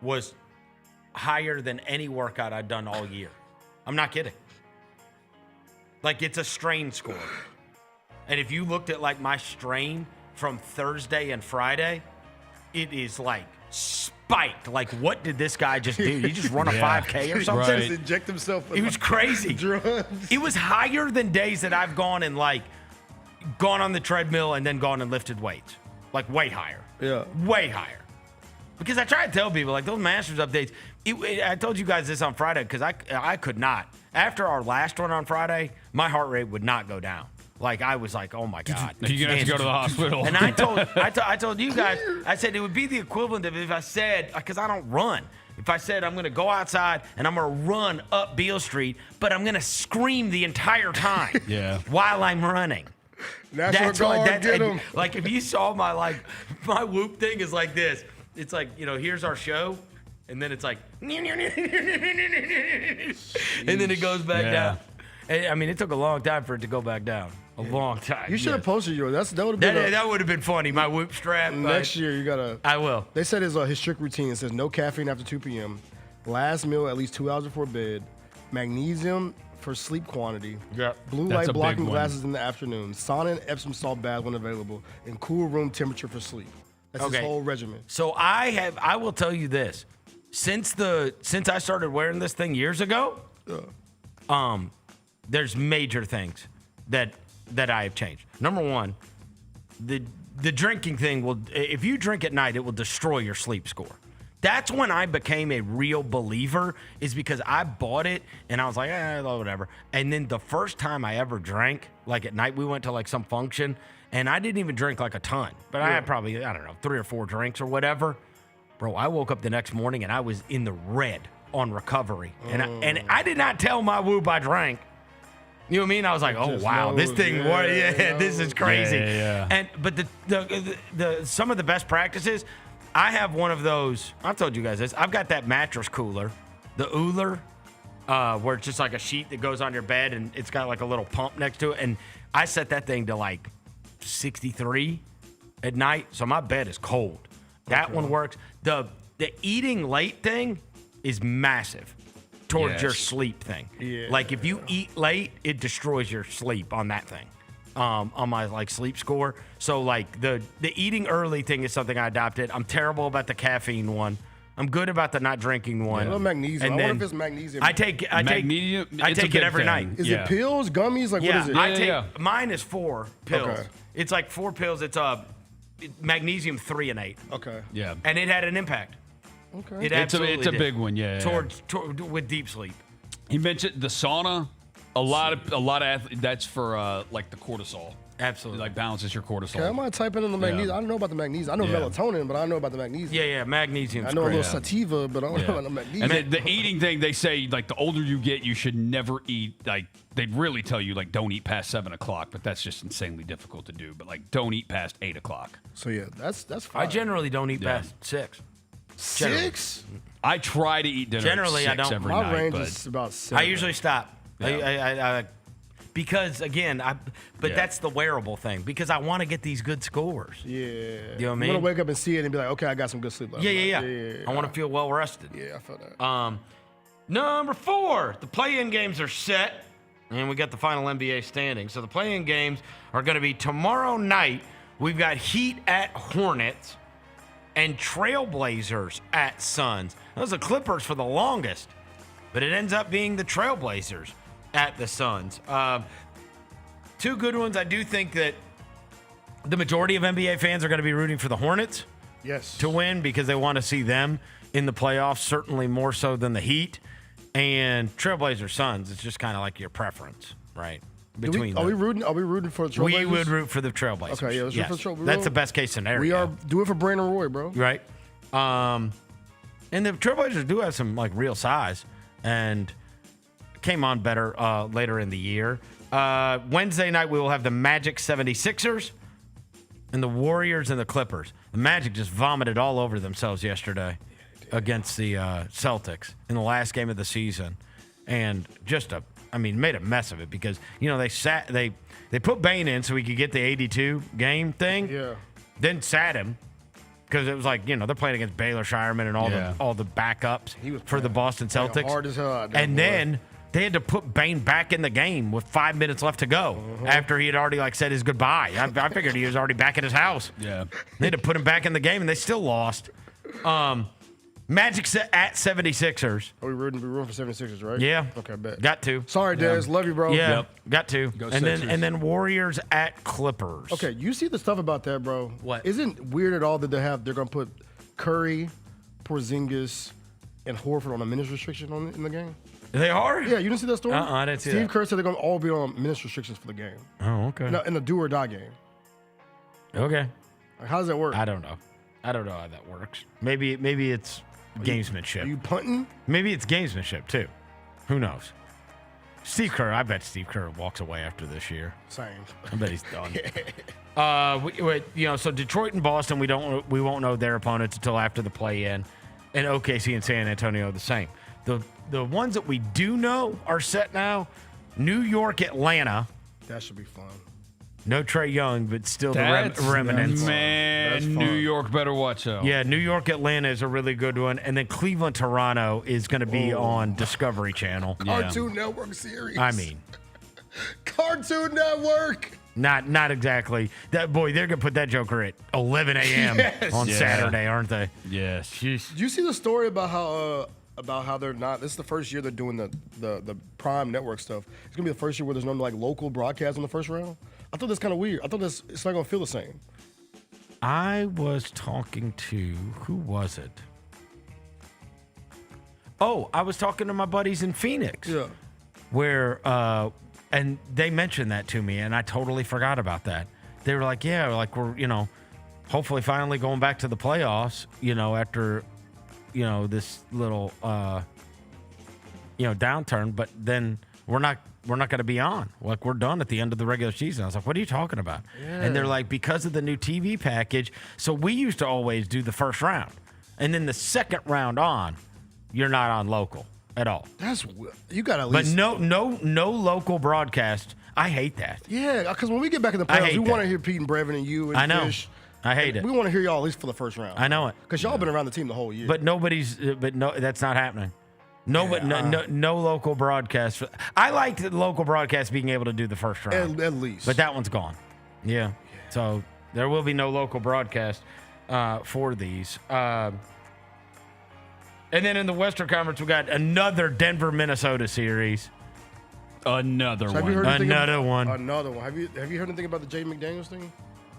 was higher than any workout I'd done all year. I'm not kidding. It's a strain score. And if you looked at my strain from Thursday and Friday, it is spiked. What did this guy just do? Did he just run a 5K or something? He just inject himself with it was crazy. Drugs. It was higher than days that I've gone and gone on the treadmill and then gone and lifted weights. Way higher. Yeah. Way higher. Because I try to tell people, those Masters updates, I told you guys this on Friday because I could not. After our last one on Friday, my heart rate would not go down. I was oh my God. You're going to have to go to the hospital. And I told you guys, I said it would be the equivalent of if I said, because I don't run. If I said I'm going to go outside and I'm going to run up Beale Street, but I'm going to scream the entire time while I'm running. That's Guard, get him. If you saw my my Whoop thing is like this. It's here's our show, and then it's and then it goes back down. I mean, it took a long time for it to go back down. A long time. You should have posted yours. That would have been that would have been funny. My Whoop strap. Next year you gotta. I will. They said his strict routine. It says no caffeine after 2 p.m. Last meal at least 2 hours before bed. Magnesium for sleep quantity. Yep. Blue light blocking glasses in the afternoon. Sauna and Epsom salt bath when available. And cool room temperature for sleep. That's his whole regimen. So I will tell you this. Since I started wearing this thing years ago, there's major things that I have changed. Number one, the drinking thing will, if you drink at night, it will destroy your sleep score. That's when I became a real believer, is because I bought it and I was like, whatever. And then the first time I ever drank, at night, we went to some function and I didn't even drink a ton, but I had probably, 3 or 4 drinks or whatever. Bro, I woke up the next morning and I was in the red on recovery. And I did not tell my Whoop I drank. You know what I mean? I was like, oh Just wow, this knows, thing, yeah, this is crazy. Yeah. And but the some of the best practices, I have one of those. I've told you guys this. I've got that mattress cooler, the Uller, where it's just like a sheet that goes on your bed and it's got like a little pump next to it. And I set that thing to like 63 at night, so my bed is cold. That one works. The eating late thing is massive towards your sleep thing. Yeah. Like if you eat late, it destroys your sleep on that thing. On my like sleep score. So like the eating early thing is something I adopted. I'm terrible about the caffeine one. I'm good about the not drinking one. I love magnesium. And I wonder then if it's magnesium. I take Magnesium, I it's a take big it every thing. night. Is it pills, gummies? Like what is it? I take mine is 4 pills. Okay. It's like 4 pills. It's magnesium 3 and 8. Okay. Yeah. And it had an impact. Okay. It It's absolutely a did. big one, yeah. Towards with deep sleep. He mentioned the sauna. A lot of athletes, that's for like the cortisol. Absolutely. It like balances your cortisol. Okay, I might type in the magnesium. Yeah. I don't know about the magnesium. I know melatonin, but I don't know about the magnesium. Yeah, magnesium. I know great. a little sativa, but I don't know about the magnesium. And the eating thing, they say like the older you get, you should never eat. Like they really tell you like don't eat past 7 o'clock, but that's just insanely difficult to do. But like don't eat past 8 o'clock. So yeah, that's fine. I generally don't eat past 6. 6? I try to eat dinner. Generally, I at 6 don't. every My night, range but is about 7. I usually stop. I because again, that's the wearable thing. Because I want to get these good scores. Yeah. You know what I I'm mean? gonna wake up and see it and be like, okay, I got some good sleep last night. Yeah. I want to feel well rested. Yeah, I feel that. Number 4, the play-in games are set, and we got the final NBA standings. So the play-in games are going to be tomorrow night. We've got Heat at Hornets and Trailblazers at Suns. Those are Clippers for the longest, but it ends up being the Trailblazers at the Suns. 2 good ones. I do think that the majority of NBA fans are going to be rooting for the Hornets to win because they want to see them in the playoffs, certainly more so than the Heat. And Trailblazers Suns, it's just kind of like your preference, right? Are we rooting for the Trailblazers? We would root for the Trailblazers. Okay, yeah, let's root for the Trailblazers. That's the best case scenario. We are do it for Brandon Roy, bro. Right. And the Trailblazers do have some like real size and came on better later in the year. Wednesday night we will have the Magic 76ers and the Warriors and the Clippers. The Magic just vomited all over themselves yesterday against the Celtics in the last game of the season, and just made a mess of it because they put Bane in so we could get the 82 game thing. Yeah. Then sat him because it was like they're playing against Baylor Shireman and all the backups for the Boston Celtics. Hard as hell out there, and boy. then they had to put Bane back in the game with 5 minutes left to go after he had already said his goodbye. I figured he was already back at his house. Yeah. They had to put him back in the game, and they still lost. Magic at 76ers. Are we rooting for 76ers, right? Yeah. Okay, bet. Got to. Sorry, Dez. Love you, bro. Yeah. Got to. Go and Sixers. then Warriors at Clippers. Okay, you see the stuff about that, bro. What? Isn't it weird at all that they're going to put Curry, Porzingis, and Horford on a minutes restriction in the game? They are? Yeah, you didn't see that story? I didn't see Steve that. Kerr said they're going to all be on minutes restrictions for the game. Oh, okay. In the do or die game. Okay. Like, how does that work? I don't know how that works. Maybe it's gamesmanship. Are you punting? Maybe it's gamesmanship too. Who knows? Steve Kerr. I bet Steve Kerr walks away after this year. Same. I bet he's done. So Detroit and Boston, we won't know their opponents until after the play-in, and OKC and San Antonio the same. The ones that we do know are set now. New York, Atlanta. That should be fun. No Trae Young, but still That's the remnants. Man, That's New fun. York better watch out. Yeah, New York, Atlanta is a really good one, and then Cleveland, Toronto is going to be on Discovery Channel. Cartoon Network series. I mean, Cartoon Network. not exactly. That boy, they're going to put that Joker at 11 a.m. Yes. on Yeah. Saturday, aren't they? Yes. Did you see the story about how they're not? This is the first year they're doing the Prime Network stuff. It's gonna be the first year where there's no local broadcast in the first round. I thought that's kind of weird. I thought it's not gonna feel the same. I was talking to, who was it? Oh, I was talking to my buddies in Phoenix. Yeah. Where, and they mentioned that to me, and I totally forgot about that. They were like, yeah, like we're, hopefully finally going back to the playoffs, after, this little, downturn, but then we're not going to be on. Like, we're done at the end of the regular season. I was like, what are you talking about? Yeah. And they're like, because of the new TV package. So we used to always do the first round. And then the second round on, you're not on local at all. You got to at least. But no local broadcast. I hate that. Yeah, because when we get back in the playoffs, we want to hear Pete and Brevin and you and I know. Fish. I hate it. We want to hear y'all at least for the first round. I know it. Because y'all been around the team the whole year. But that's not happening. No local broadcast. I liked the local broadcast being able to do the first round. At least. But that one's gone. Yeah. So there will be no local broadcast for these. And then in the Western Conference, we got another Denver-Minnesota series. Another So one. have you heard Another one. Another one. Have you heard anything about the Jaden McDaniels thing?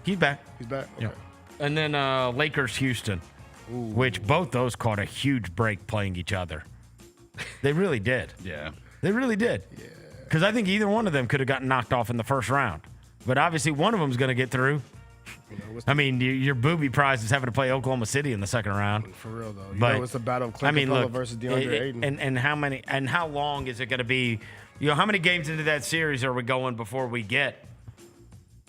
He's back. He's back? Okay. Yep. And then Lakers-Houston, which both those caught a huge break playing each other. They really did. Yeah. They really did. Yeah. Because I think either one of them could have gotten knocked off in the first round. But obviously one of them's going to get through. I mean, your booby prize is having to play Oklahoma City in the second round. For real, though. But, it's the battle of Clint Capella versus DeAndre Ayton. And how long is it going to be? How many games into that series are we going before we get?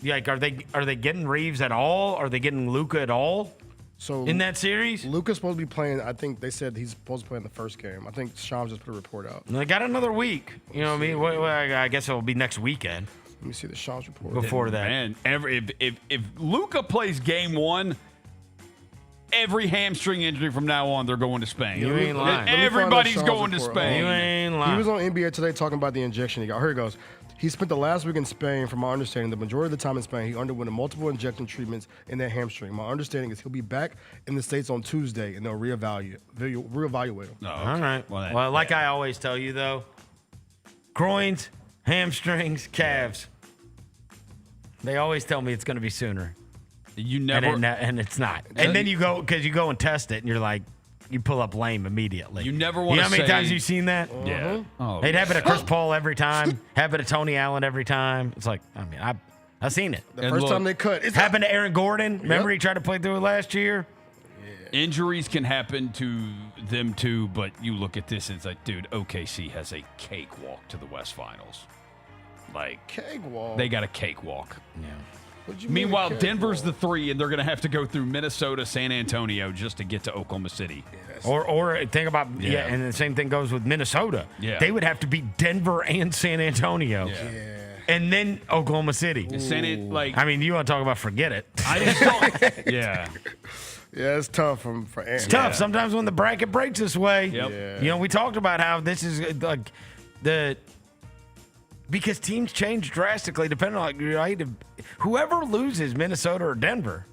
Like, are they getting Reeves at all? Are they getting Luka at all? So in that series, Luka's supposed to be playing. I think they said he's supposed to play in the first game. I think Shams just put a report out. They got another week. You know what I mean? Well, I guess it'll be next weekend. Let me see the Shams report. Before that, Man, if Luka plays game one, every hamstring injury from now on, they're going to Spain. You ain't lying. Everybody's going to Spain. You ain't lying. He was on NBA Today talking about the injection he got. Here he goes. He spent the last week in Spain. From my understanding, the majority of the time in Spain, he underwent multiple injection treatments in that hamstring. My understanding is he'll be back in the States on Tuesday, and they'll reevaluate him. Oh, All right. Well, like I always tell you, though, groins, hamstrings, calves, they always tell me it's going to be sooner. You never. And it's not. And then you go and test it, and you're like, you pull up lame immediately. You never want to say. You know how many times you've seen that? Yeah. Oh, they'd happen to Chris Paul every time. Happen to Tony Allen every time. It's like, I mean, I've seen it. The first time they cut. It's happened to Aaron Gordon. Remember he tried to play through it last year? Yeah. Injuries can happen to them too, but you look at this and it's like, dude, OKC has a cakewalk to the West Finals. Like, cakewalk. They got a cakewalk. Yeah. Meanwhile, Denver's the 3, and they're going to have to go through Minnesota, San Antonio just to get to Oklahoma City. Or think about, and the same thing goes with Minnesota. Yeah. They would have to beat Denver and San Antonio. Yeah. And then Oklahoma City. I mean, you want to talk about forget it. I just don't. Yeah. Yeah, it's tough for Aaron. It's tough sometimes when the bracket breaks this way. Yep. Yeah. You know, we talked about how this is like because teams change drastically depending on whoever loses Minnesota or Denver,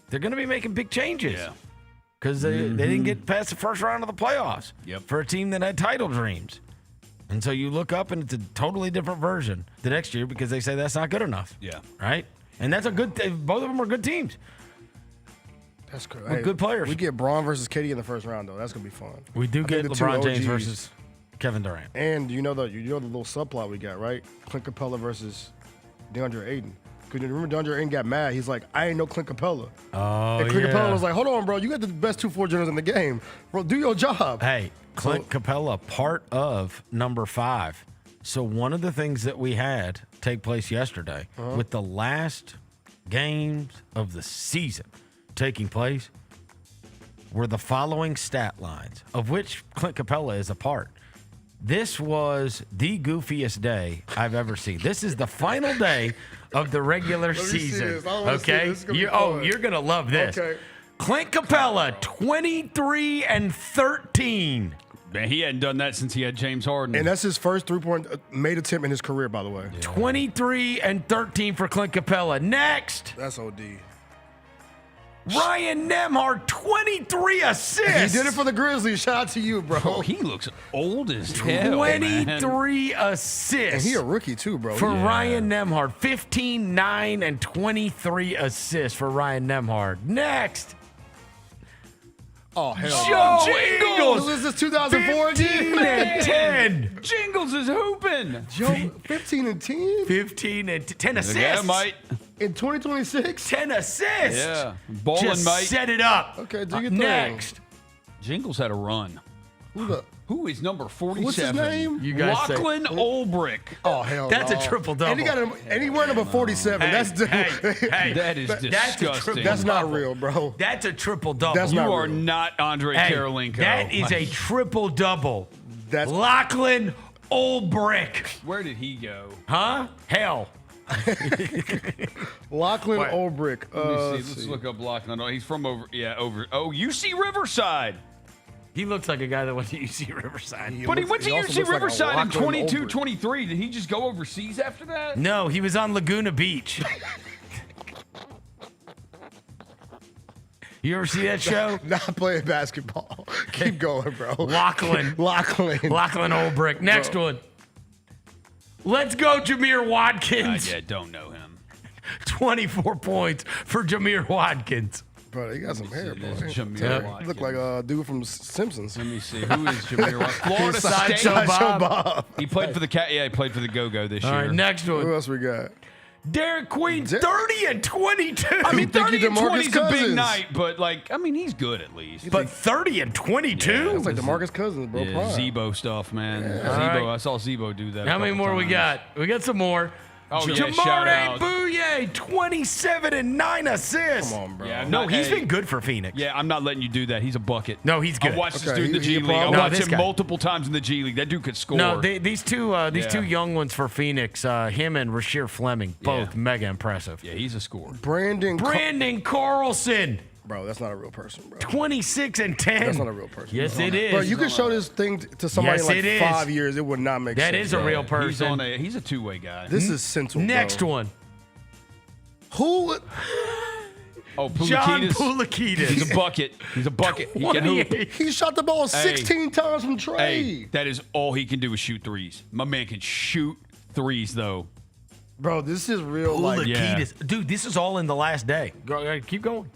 they're going to be making big changes. Yeah. Because they didn't get past the first round of the playoffs for a team that had title dreams. And so you look up and it's a totally different version the next year because they say that's not good enough. Yeah. Right? And that's both of them are good teams. That's good. With good players. We get Braun versus KD in the first round, though. That's going to be fun. We do get the two LeBron James OGs. versus Kevin Durant. And you know the little subplot we got, right? Clint Capella versus DeAndre Ayton. Because you remember DeAndre Ayton got mad. He's like, I ain't no Clint Capella. Oh, and Clint Capella was like, hold on, bro. You got the best 2 floor generals in the game. Bro, do your job. Hey, Clint Capella, part of number 5. So one of the things that we had take place yesterday with the last games of the season taking place were the following stat lines, of which Clint Capella is a part. This was the goofiest day I've ever seen. This is the final day of the regular season. Okay? You're going to love this. Okay. Clint Capella, 23 and 13. Man, he hadn't done that since he had James Harden. And that's his first 3-point made attempt in his career, by the way. 23 and 13 for Clint Capella. Next, That's OD. Ryan Nembhard, 23 assists. He did it for the Grizzlies. Shout out to you, bro. Oh, he looks old as hell, 23 assists. And he a rookie, too, bro. For Ryan Nembhard. 15, 9, and 23 assists for Ryan Nembhard. Next, Oh, hell Joe no. Ingles. This is 2004 15 and 10. Jingles is hooping. Joe, 15 and 10? 15 and 10 assists. Yeah, mate. In 2026? 10 assists. Yeah. Ballin', Just mate. set it up. Okay, do your thing. Next. Jingles had a run. Who is number 47? What's his name? You guys say- Lachlan Olbrich. Oh, hell That's no. a triple-double. And he wearing number 47. Hey, That's hey, That is that's a disgusting. triple That's not double. real, bro. That's a triple-double. That's You not are real. not Andre Hey, Karolinko. that is a triple-double. That's Lachlan Olbrich. Where did he go? Huh? Hell. Lachlan What? Olbrich. Let me see. Let's look up Lachlan. Oh, he's from over. Oh, UC Riverside. He looks like a guy that went to UC Riverside. But he went to he also UC looks like a Riverside in Lachlan 22, Olbrich. 23. Did he just go overseas after that? No, he was on Laguna Beach. You ever see that show? Not playing basketball. Keep going, bro. Lachlan. Lachlan. Lachlan Olbrich. Next one. Let's go, Jameer Watkins. Yeah, don't know him. 24 points for Jameer Watkins. Bro, he got some hair, bro. Jameer Yeah. He Watkins. look like a dude from Simpsons. Let me see. Who is Jameer Watkins? Florida State. Sideshow Bob. Bob. He played for the Yeah, he played for the Go-Go this All year. right, next Who one. else we got? Derek Queen, Der- 30 and 22. I mean, think 30 he and DeMarcus 20 is a big Cousins? night, but, like, I mean, he's good at least. but 30 and 22? It's like DeMarcus Cousins, bro. Yeah, Prime. Zebo stuff, man. All right. I saw Zebo do that. How many more we got? We got some more. Oh, yeah, shout Jamare out. Bouye, 27 and 9 assists. Come on, bro. Yeah, No, he's hey, been good for Phoenix. Yeah, I'm not letting you do that. He's a bucket. No, he's good. I watched this Okay, dude in the he G a League. I problem? watched No, this him guy. multiple times in the G League. That dude could score. No, these two Yeah. young ones for Phoenix, him and Rasheer Fleming, both mega impressive. yeah, he's a scorer. Brandon Carlson, Bro, that's not a real person, bro. 26 and 10. That's not a real person. Yes, it is. Bro, you could show this thing to somebody Yes, in it like is. 5 years. It would not make That sense. is a bro. real person. He's a two-way guy. This is central, Next bro. one. Who? Oh, John Poulikitis. Poulikitis. He's a bucket. He's a bucket. He can hoop. 28. He shot the ball 16 times from Trey. Hey, that is all he can do is shoot threes. My man can shoot threes, though. Bro, this is real life. Poulikitis. Dude, this is all in the last day. Keep going.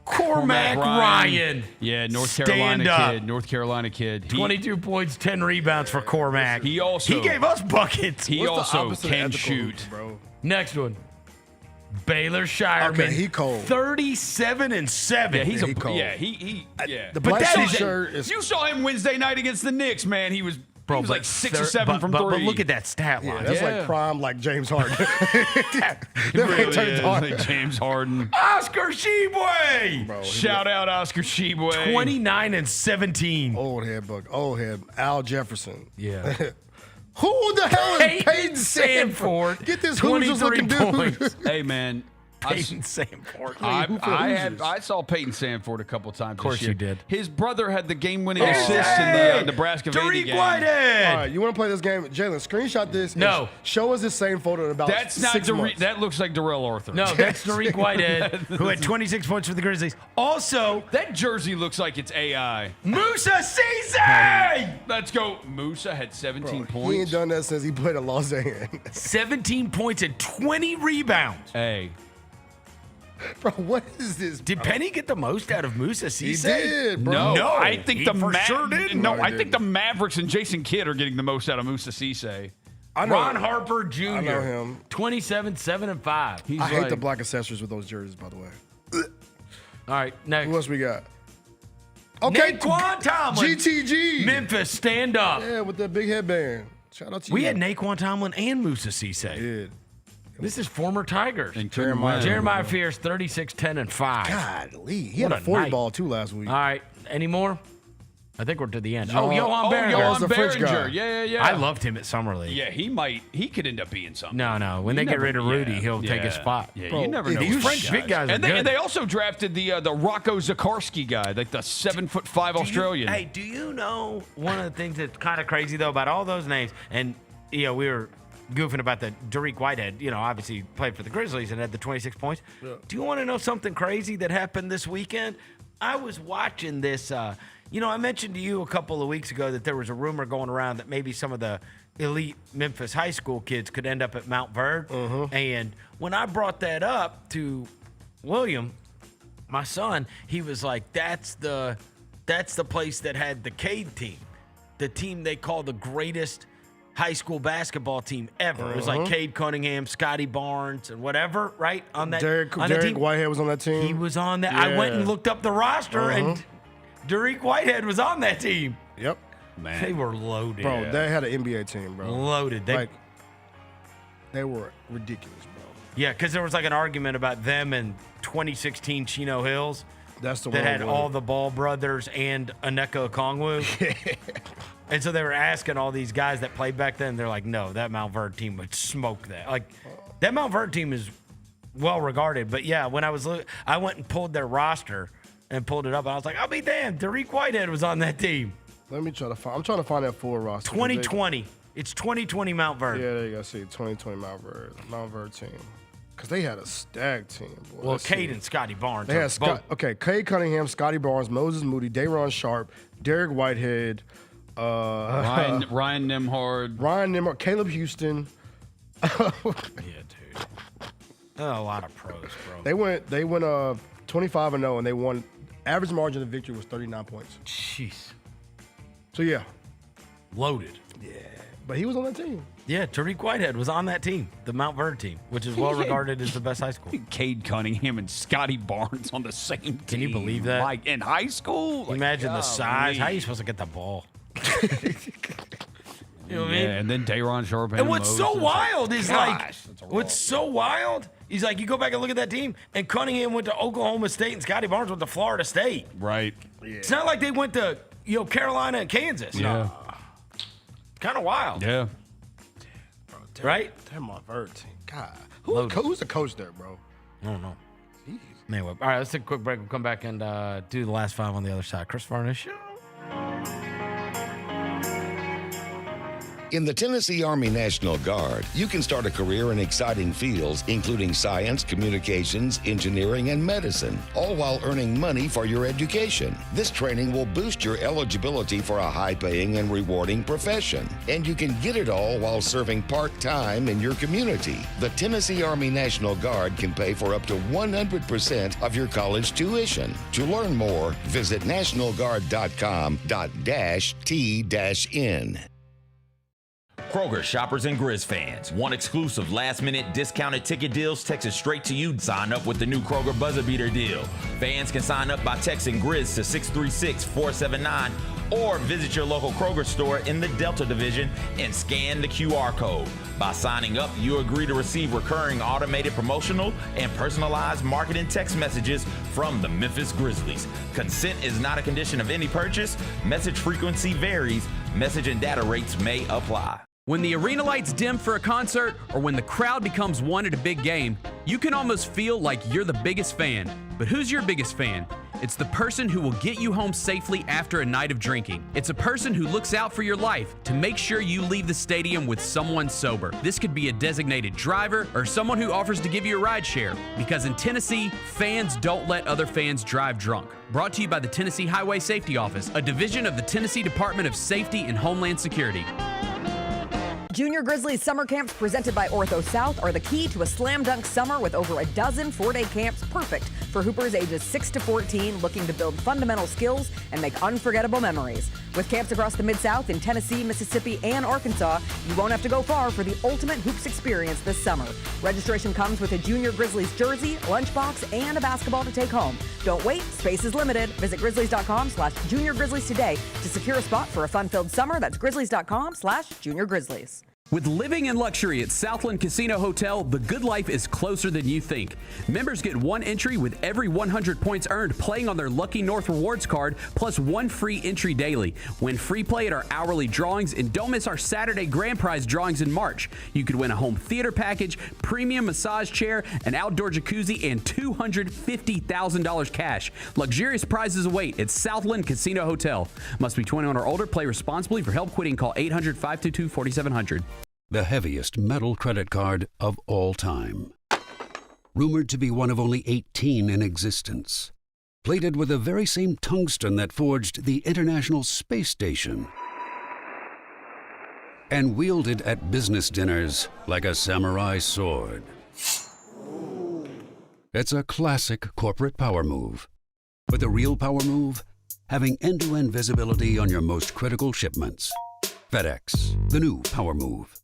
Cormac Ryan. Yeah, North Stand Carolina up. kid. North Carolina kid. 22 points, 10 rebounds for Cormac. He also- He gave us buckets. He What's the also opposite of can ethical shoot. hoops, bro. Next one. Baylor Shireman. Okay, he cold. 37 and 7. Yeah, he's he a cold. yeah. He yeah. The But black that is- shirt is. You saw him Wednesday night against the Knicks, man. He was like 6 or 7 from but three. look at that stat line. That's Yeah. like prime, like James Harden. It really is, like James Harden. Oscar Sheboy. Bro, Shout out Oscar Sheboy. 29 and 17. Old head, Buck. Old head. Al Jefferson. Yeah. Who the hell is Peyton Peyton Sanford. Sanford? Get this Hoosiers looking 23 dude. points. Hey man, Peyton Sanford. I saw Peyton Sanford a couple times. Of course you did. His brother had the game-winning assist in the Nebraska Vandy Tariq game. Whitehead. All right, you want to play this game? Jalen, screenshot this. and No. Show us this same photo in about That's not 6 months. that looks like Darrell Arthur. No, that's Tariq Whitehead, who had 26 points for the Grizzlies. Also, that jersey looks like it's AI. Musa Cisse! Let's go. Musa had 17 He ain't points. done that since he played at Los Angeles. 17 points and 20 rebounds. Hey, Bro, what is this? Did Penny get the most out of Musa Cisse? He did, bro. no, I think he the for sure didn't. No, No, he I think the didn't. Mavericks and Jason Kidd are getting the most out of Musa Cisse. I know. Ron Harper Jr. I know him. 27, 7, and 5. He's I hate like- the black accessories with those jerseys, by the way. All right, next. Who else we got? Okay, Naquan Tomlin. GTG. Memphis, stand up. Yeah, with that big headband. Shout out to We you. had Naquan Tomlin and Musa Cisse. Did. This is former Tigers. And Jeremiah Fierce, 36, 10, and 5. God, Lee. He had What a a 40 night. ball, too, last week. All right, any more? I think we're to the end. Johan- Johan Berenger. Johan Johan the French guy. Behringer. Yeah. I loved him at Summer League. Yeah, he could end up being something. No. When they get rid of Rudy, he'll take his spot. Yeah, Bro, you never if know. you with French these big guys are and good. they also drafted the Rocco Zakarsky guy, like the 7'5" Australian. Hey, do you know one of the things that's kind of crazy though about all those names? And we were goofing about the Tariq Whitehead. Obviously played for the Grizzlies and had the 26 points. Yeah. Do you want to know something crazy that happened this weekend? I was watching this. I mentioned to you a couple of weeks ago that there was a rumor going around that maybe some of the elite Memphis high school kids could end up at Mount Verde. And when I brought that up to William, my son, he was like, that's the place that had the Cade team, the team they call the greatest high school basketball team ever. It was like Cade Cunningham, Scotty Barnes, and whatever, right? On that Derek team. Whitehead was on that team. He was on that. I went and looked up the roster, and Derek Whitehead was on that team. Yep. Man. They were loaded. Bro, they had an NBA team, bro. Loaded. They were ridiculous, bro. Yeah, because there was like an argument about them and 2016 Chino Hills. That's the that one. had all the Ball brothers and Aneka Okongwu. And so they were asking all these guys that played back then. They're like, no, that Mount Verde team would smoke that. Like, that Mount Verde team is well regarded. But yeah, when I went and pulled their roster and pulled it up, and I was like, I'll be damned. Derek Whitehead was on that team. Let me try to find. I'm trying to find that full roster. 2020. It's 2020 Mount Verde. Yeah, there you go. See, 2020 Mount Verde team. Because they had a stag team, boy. Well, Cade and Scotty Barnes. They had Cade Cunningham, Scotty Barnes, Moses Moody, Dayron Sharp, Derek Whitehead, Ryan Nembhard, Caleb Houston. Yeah, dude. A lot of pros, bro. They went 25-0, and they won. Average margin of victory was 39 points. Jeez. So yeah, loaded. Yeah, but he was on that team. Yeah, Tariq Whitehead was on that team, the Mount Verde team, which is well regarded as the best high school. Cade Cunningham and Scotty Barnes on the same team. Can you believe that? Like in high school? Like, imagine the size. How are you supposed to get the ball? You know what I mean? And then Dayron Sharp. And what's so wild is he's like, you go back and look at that team, and Cunningham went to Oklahoma State, and Scotty Barnes went to Florida State. Right. Yeah. It's not like they went to Carolina and Kansas. Yeah. Kind of wild. Yeah. Right? Damn, my Verde team. God. Who's the coach there, bro? I don't know. Jeez. Anyway, all right, let's take a quick break. We'll come back and do the last five on the other side. Chris Vernon Show. In the Tennessee Army National Guard, you can start a career in exciting fields, including science, communications, engineering, and medicine, all while earning money for your education. This training will boost your eligibility for a high-paying and rewarding profession. And you can get it all while serving part-time in your community. The Tennessee Army National Guard can pay for up to 100% of your college tuition. To learn more, visit nationalguard.com/T-N. Kroger shoppers and Grizz fans. One exclusive last-minute discounted ticket deals texted straight to you. Sign up with the new Kroger Buzzer Beater deal. Fans can sign up by texting Grizz to 636-479 or visit your local Kroger store in the Delta Division and scan the QR code. By signing up, you agree to receive recurring automated promotional and personalized marketing text messages from the Memphis Grizzlies. Consent is not a condition of any purchase. Message frequency varies. Message and data rates may apply. When the arena lights dim for a concert or when the crowd becomes one at a big game, you can almost feel like you're the biggest fan. But who's your biggest fan? It's the person who will get you home safely after a night of drinking. It's a person who looks out for your life to make sure you leave the stadium with someone sober. This could be a designated driver or someone who offers to give you a ride share. Because in Tennessee, fans don't let other fans drive drunk. Brought to you by the Tennessee Highway Safety Office, a division of the Tennessee Department of Safety and Homeland Security. Junior Grizzlies summer camps presented by Ortho South are the key to a slam dunk summer with over a dozen 4-day camps perfect for hoopers ages 6 to 14 looking to build fundamental skills and make unforgettable memories. With camps across the Mid-South in Tennessee, Mississippi, and Arkansas, you won't have to go far for the ultimate hoops experience this summer. Registration comes with a Junior Grizzlies jersey, lunchbox, and a basketball to take home. Don't wait, space is limited. Visit grizzlies.com/Junior Grizzlies today to secure a spot for a fun-filled summer. That's grizzlies.com/Junior Grizzlies. With living in luxury at Southland Casino Hotel, the good life is closer than you think. Members get one entry with every 100 points earned playing on their Lucky North Rewards card, plus one free entry daily. Win free play at our hourly drawings, and don't miss our Saturday grand prize drawings in March. You could win a home theater package, premium massage chair, an outdoor jacuzzi, and $250,000 cash. Luxurious prizes await at Southland Casino Hotel. Must be 21 or older. Play responsibly. For help quitting, call 800-522-4700. The heaviest metal credit card of all time. Rumored to be one of only 18 in existence. Plated with the very same tungsten that forged the International Space Station. And wielded at business dinners like a samurai sword. It's a classic corporate power move. But the real power move? Having end-to-end visibility on your most critical shipments. FedEx, the new power move.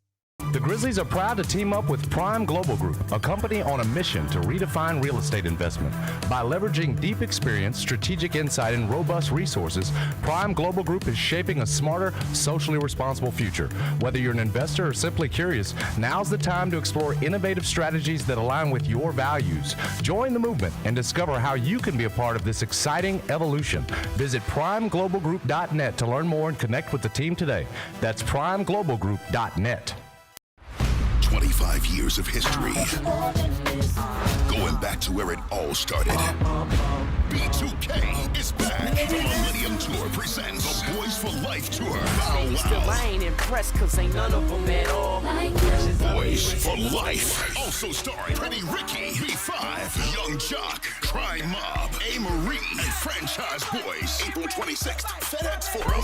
The Grizzlies are proud to team up with Prime Global Group, a company on a mission to redefine real estate investment. By leveraging deep experience, strategic insight, and robust resources, Prime Global Group is shaping a smarter, socially responsible future. Whether you're an investor or simply curious, now's the time to explore innovative strategies that align with your values. Join the movement and discover how you can be a part of this exciting evolution. Visit primeglobalgroup.net to learn more and connect with the team today. That's primeglobalgroup.net. 25 years of history. Going back to where it all started. B2K is back. The Millennium Tour presents the Boys for Life Tour. Battle Still, I Wow. ain't impressed because ain't none of them at all. Boys for Life. Also starring Pretty Ricky, B5, Young Jock, Crime Mob, A. Marie, and Franchise Boys. April 26th, FedEx Forum.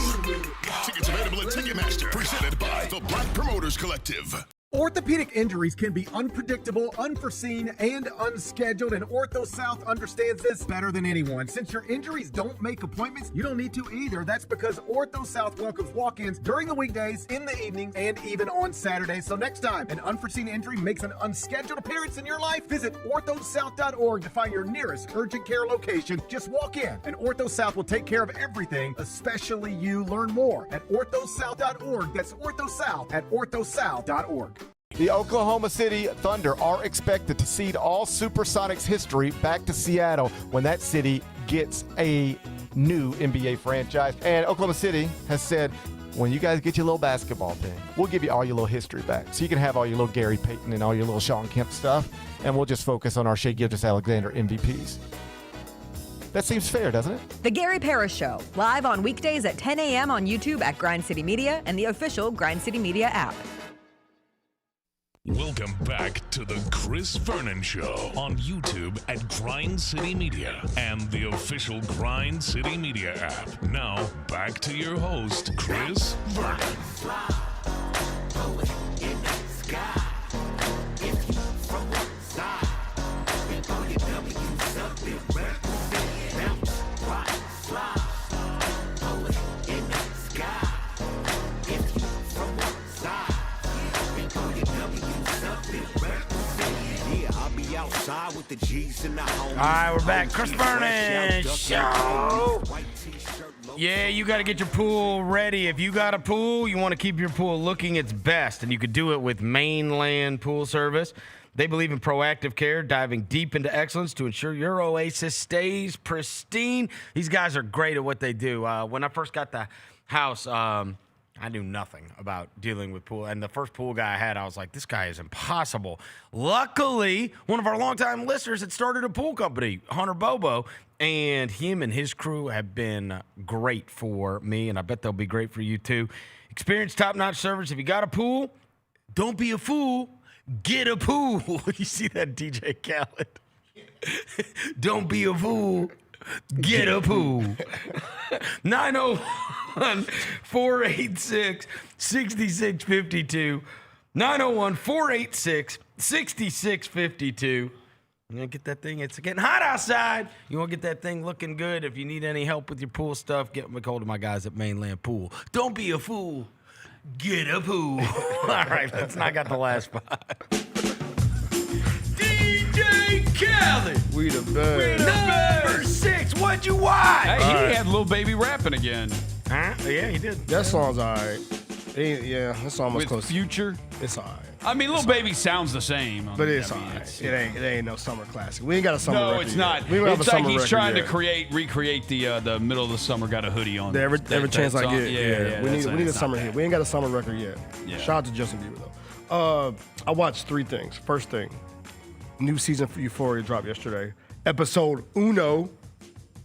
Tickets available at Ticketmaster. Presented by the Black Promoters Collective. Orthopedic injuries can be unpredictable, unforeseen, and unscheduled, and Ortho South understands this better than anyone. Since your injuries don't make appointments, you don't need to either. That's because Ortho South welcomes walk-ins during the weekdays, in the evenings, and even on Saturdays. So next time an unforeseen injury makes an unscheduled appearance in your life, visit orthosouth.org to find your nearest urgent care location. Just walk in, and Ortho South will take care of everything, especially you. Learn more at orthosouth.org. That's orthosouth at orthosouth.org. The Oklahoma City Thunder are expected to cede all Supersonics history back to Seattle when that city gets a new NBA franchise. And Oklahoma City has said, when you guys get your little basketball team, we'll give you all your little history back. So you can have all your little Gary Payton and all your little Sean Kemp stuff, and we'll just focus on our Shea Gilgeous-Alexander MVPs. That seems fair, doesn't it? The Gary Parrish Show, live on weekdays at 10 a.m. on YouTube at Grind City Media and the official Grind City Media app. Welcome back to the Chris Vernon Show on YouTube at Grind City Media and the official Grind City Media app. Now, back to your host, Chris Vernon. All right, we're back. Chris Vernon Show. Yeah, you got to get your pool ready. If you got a pool, you want to keep your pool looking its best, and you could do it with Mainland Pool Service. They believe in proactive care, diving deep into excellence to ensure your oasis stays pristine. These guys are great at what they do. When I first got the house, I knew nothing about dealing with pool. And the first pool guy I had, I was like, this guy is impossible. Luckily, one of our longtime listeners had started a pool company, Hunter Bobo, and him and his crew have been great for me, and I bet they'll be great for you too. Experience top-notch service. If you got a pool, don't be a fool. Get a pool. You see that, DJ Khaled? Don't be a fool. Get a pool. 901-486-6652. 901-486-6652. You want to get that thing? It's getting hot outside. You want to get that thing looking good. If you need any help with your pool stuff, get a hold of my guys at Mainland Pool. Don't be a fool. Get a pool. All right, let's knock out the last spot. DJ Khaled. We the best. Number 6. What'd you watch? Hey, he had Lil Baby rapping again. Huh? Yeah, he did. That song's all right. Yeah, that song was With close. Future. It's all right. I mean, Lil Baby sounds the same. But it's all right. It ain't no summer classic. We ain't got a summer record. No, it's not. Yet. We don't have a It's like summer he's record trying yet. to recreate the middle of the summer got a hoodie on. Every chance I song. get. Yeah. We need a it's summer not hit. bad. We ain't got a summer record yet. Yeah. Shout out to Justin Bieber though. I watched 3 things. First thing, new season for Euphoria dropped yesterday. Episode Uno.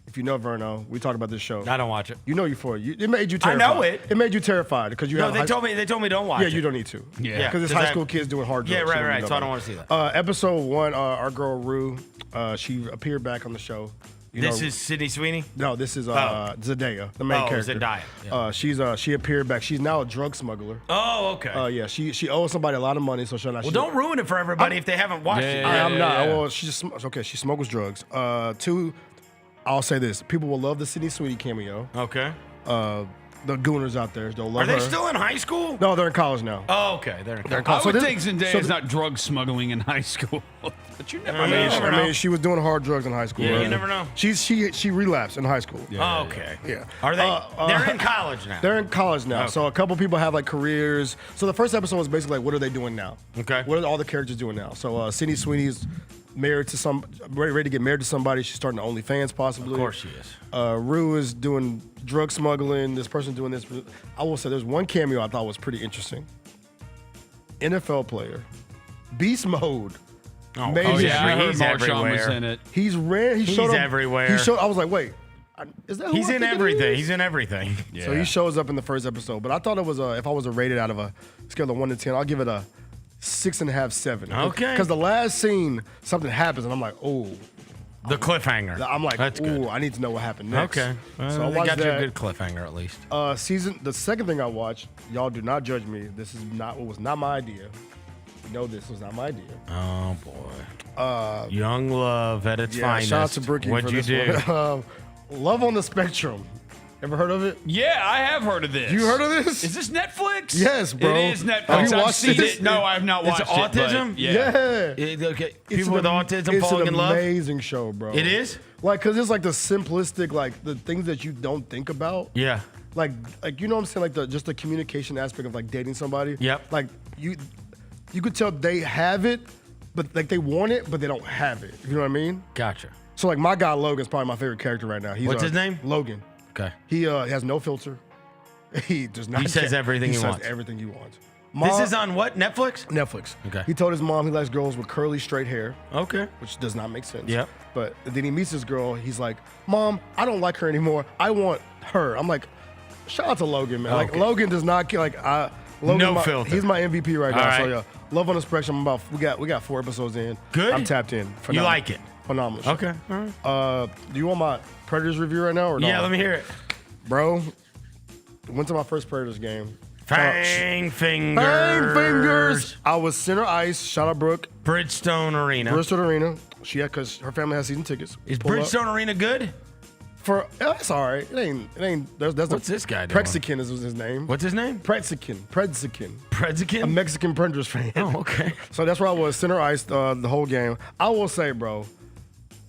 If you know Vernon, we talked about this show. I don't watch it. You know Euphoria. It made you I terrified. know it. It made you terrified because you No, have they told me don't watch Yeah, it. you don't need to. Yeah. Because it's high school kids doing hard drugs. Yeah, You don't right. need So I nobody. don't want to see that. Episode 1, our girl Rue, she appeared back on the show. This is Sydney Sweeney? No, this is Zendaya, the main character. Zendaya. Yeah. She appeared back. She's now a drug smuggler. Oh, okay. Yeah, she owes somebody a lot of money, so she'll not. Well, don't ruin it for everybody if they haven't watched it. I'm not. Well, she smuggles drugs. 2, I'll say this: people will love the Sydney Sweeney cameo. Okay. the Gooners out there. They'll love Are they her. still in high school? No, they're in college now. Oh, okay. They're in They're in college. college. I would this- think Zendaya so is the- not drug smuggling in high school, but you never I mean, know. you I mean, she was doing hard drugs in high school. Yeah, right? you never know. She relapsed in high school. Oh, okay. Yeah. Are they? They're in college now. They're in college now. Okay. So a couple people have like careers. So the first episode was basically like, what are they doing now? Okay. What are all the characters doing now? So Sydney Sweeney's married to ready to get married to somebody. She's starting OnlyFans possibly. Of course she is. Rue is doing drug smuggling. This person doing this. I will say there's one cameo I thought was pretty interesting. NFL player, Beast Mode. Oh, Made Oh his- yeah, I heard He's Marshawn was everywhere. in it. He showed up everywhere. He showed. I was like, wait, is that who He's I in think it everything. is? He's in everything. So he shows up in the first episode. But I thought it was if I was to rate it out of a scale of 1 to 10, I'll give it a 6.5, 7. Okay. Because the last scene, something happens, and I'm like, oh. The cliffhanger. I'm like, That's ooh, good. I need to know what happened next. Okay. So I they watched got you a that. good cliffhanger at least. The second thing I watched, y'all do not judge me. This is not what was not my idea. You know this was not my idea. Oh boy. Young Love at its Yeah, finest. shout out to Bricky What'd for you this do? one. Love on the Spectrum. Ever heard of it? Yeah, I have heard of this. You heard of this? Is this Netflix? Yes, bro. It is Netflix. Have you I've watched seen this? it. No, I have not It's watched autism? it. But yeah. Yeah. People with autism it's falling an in love. amazing show, bro. It is? Like, cause it's like the simplistic, like the things that you don't think about. Yeah. Like you know what I'm saying? Like just the communication aspect of like dating somebody. Yep. Like you could tell they have it, but like they want it, but they don't have it. You know what I mean? Gotcha. So like my guy Logan's probably my favorite character right now. What's his name? Logan. Okay. He has no filter. He does not. He says everything he says wants. everything he wants. This is on what? Netflix? Netflix. Okay. He told his mom he likes girls with curly, straight hair. Okay. Which does not make sense. Yep. But then he meets this girl. He's like, Mom, I don't like her anymore. I want her. I'm like, shout out to Logan, man. Like Okay. Logan does not Logan, No filter. He's my MVP right now. All So right. yeah, Love on the Spectrum. We got 4 episodes in. Good? I'm tapped in. You Phenomenal. like it? Phenomenal. show. Okay. All right. Do you want my Predators review right now or no? Yeah, let me hear it. Bro, went to my first Predators game. Fang fingers. Bang fingers. I was center ice. Shout out Brooke. Bridgestone Arena. Bristol Arena. She had because her family has season tickets. Is Pull up. Bridgestone Arena good? It's all right. It ain't. That's What's this guy doing? Prexican is his name. What's his name? Prexican. Predzikin? A Mexican Predators fan. Oh, okay. So that's where I was center ice the whole game. I will say, bro,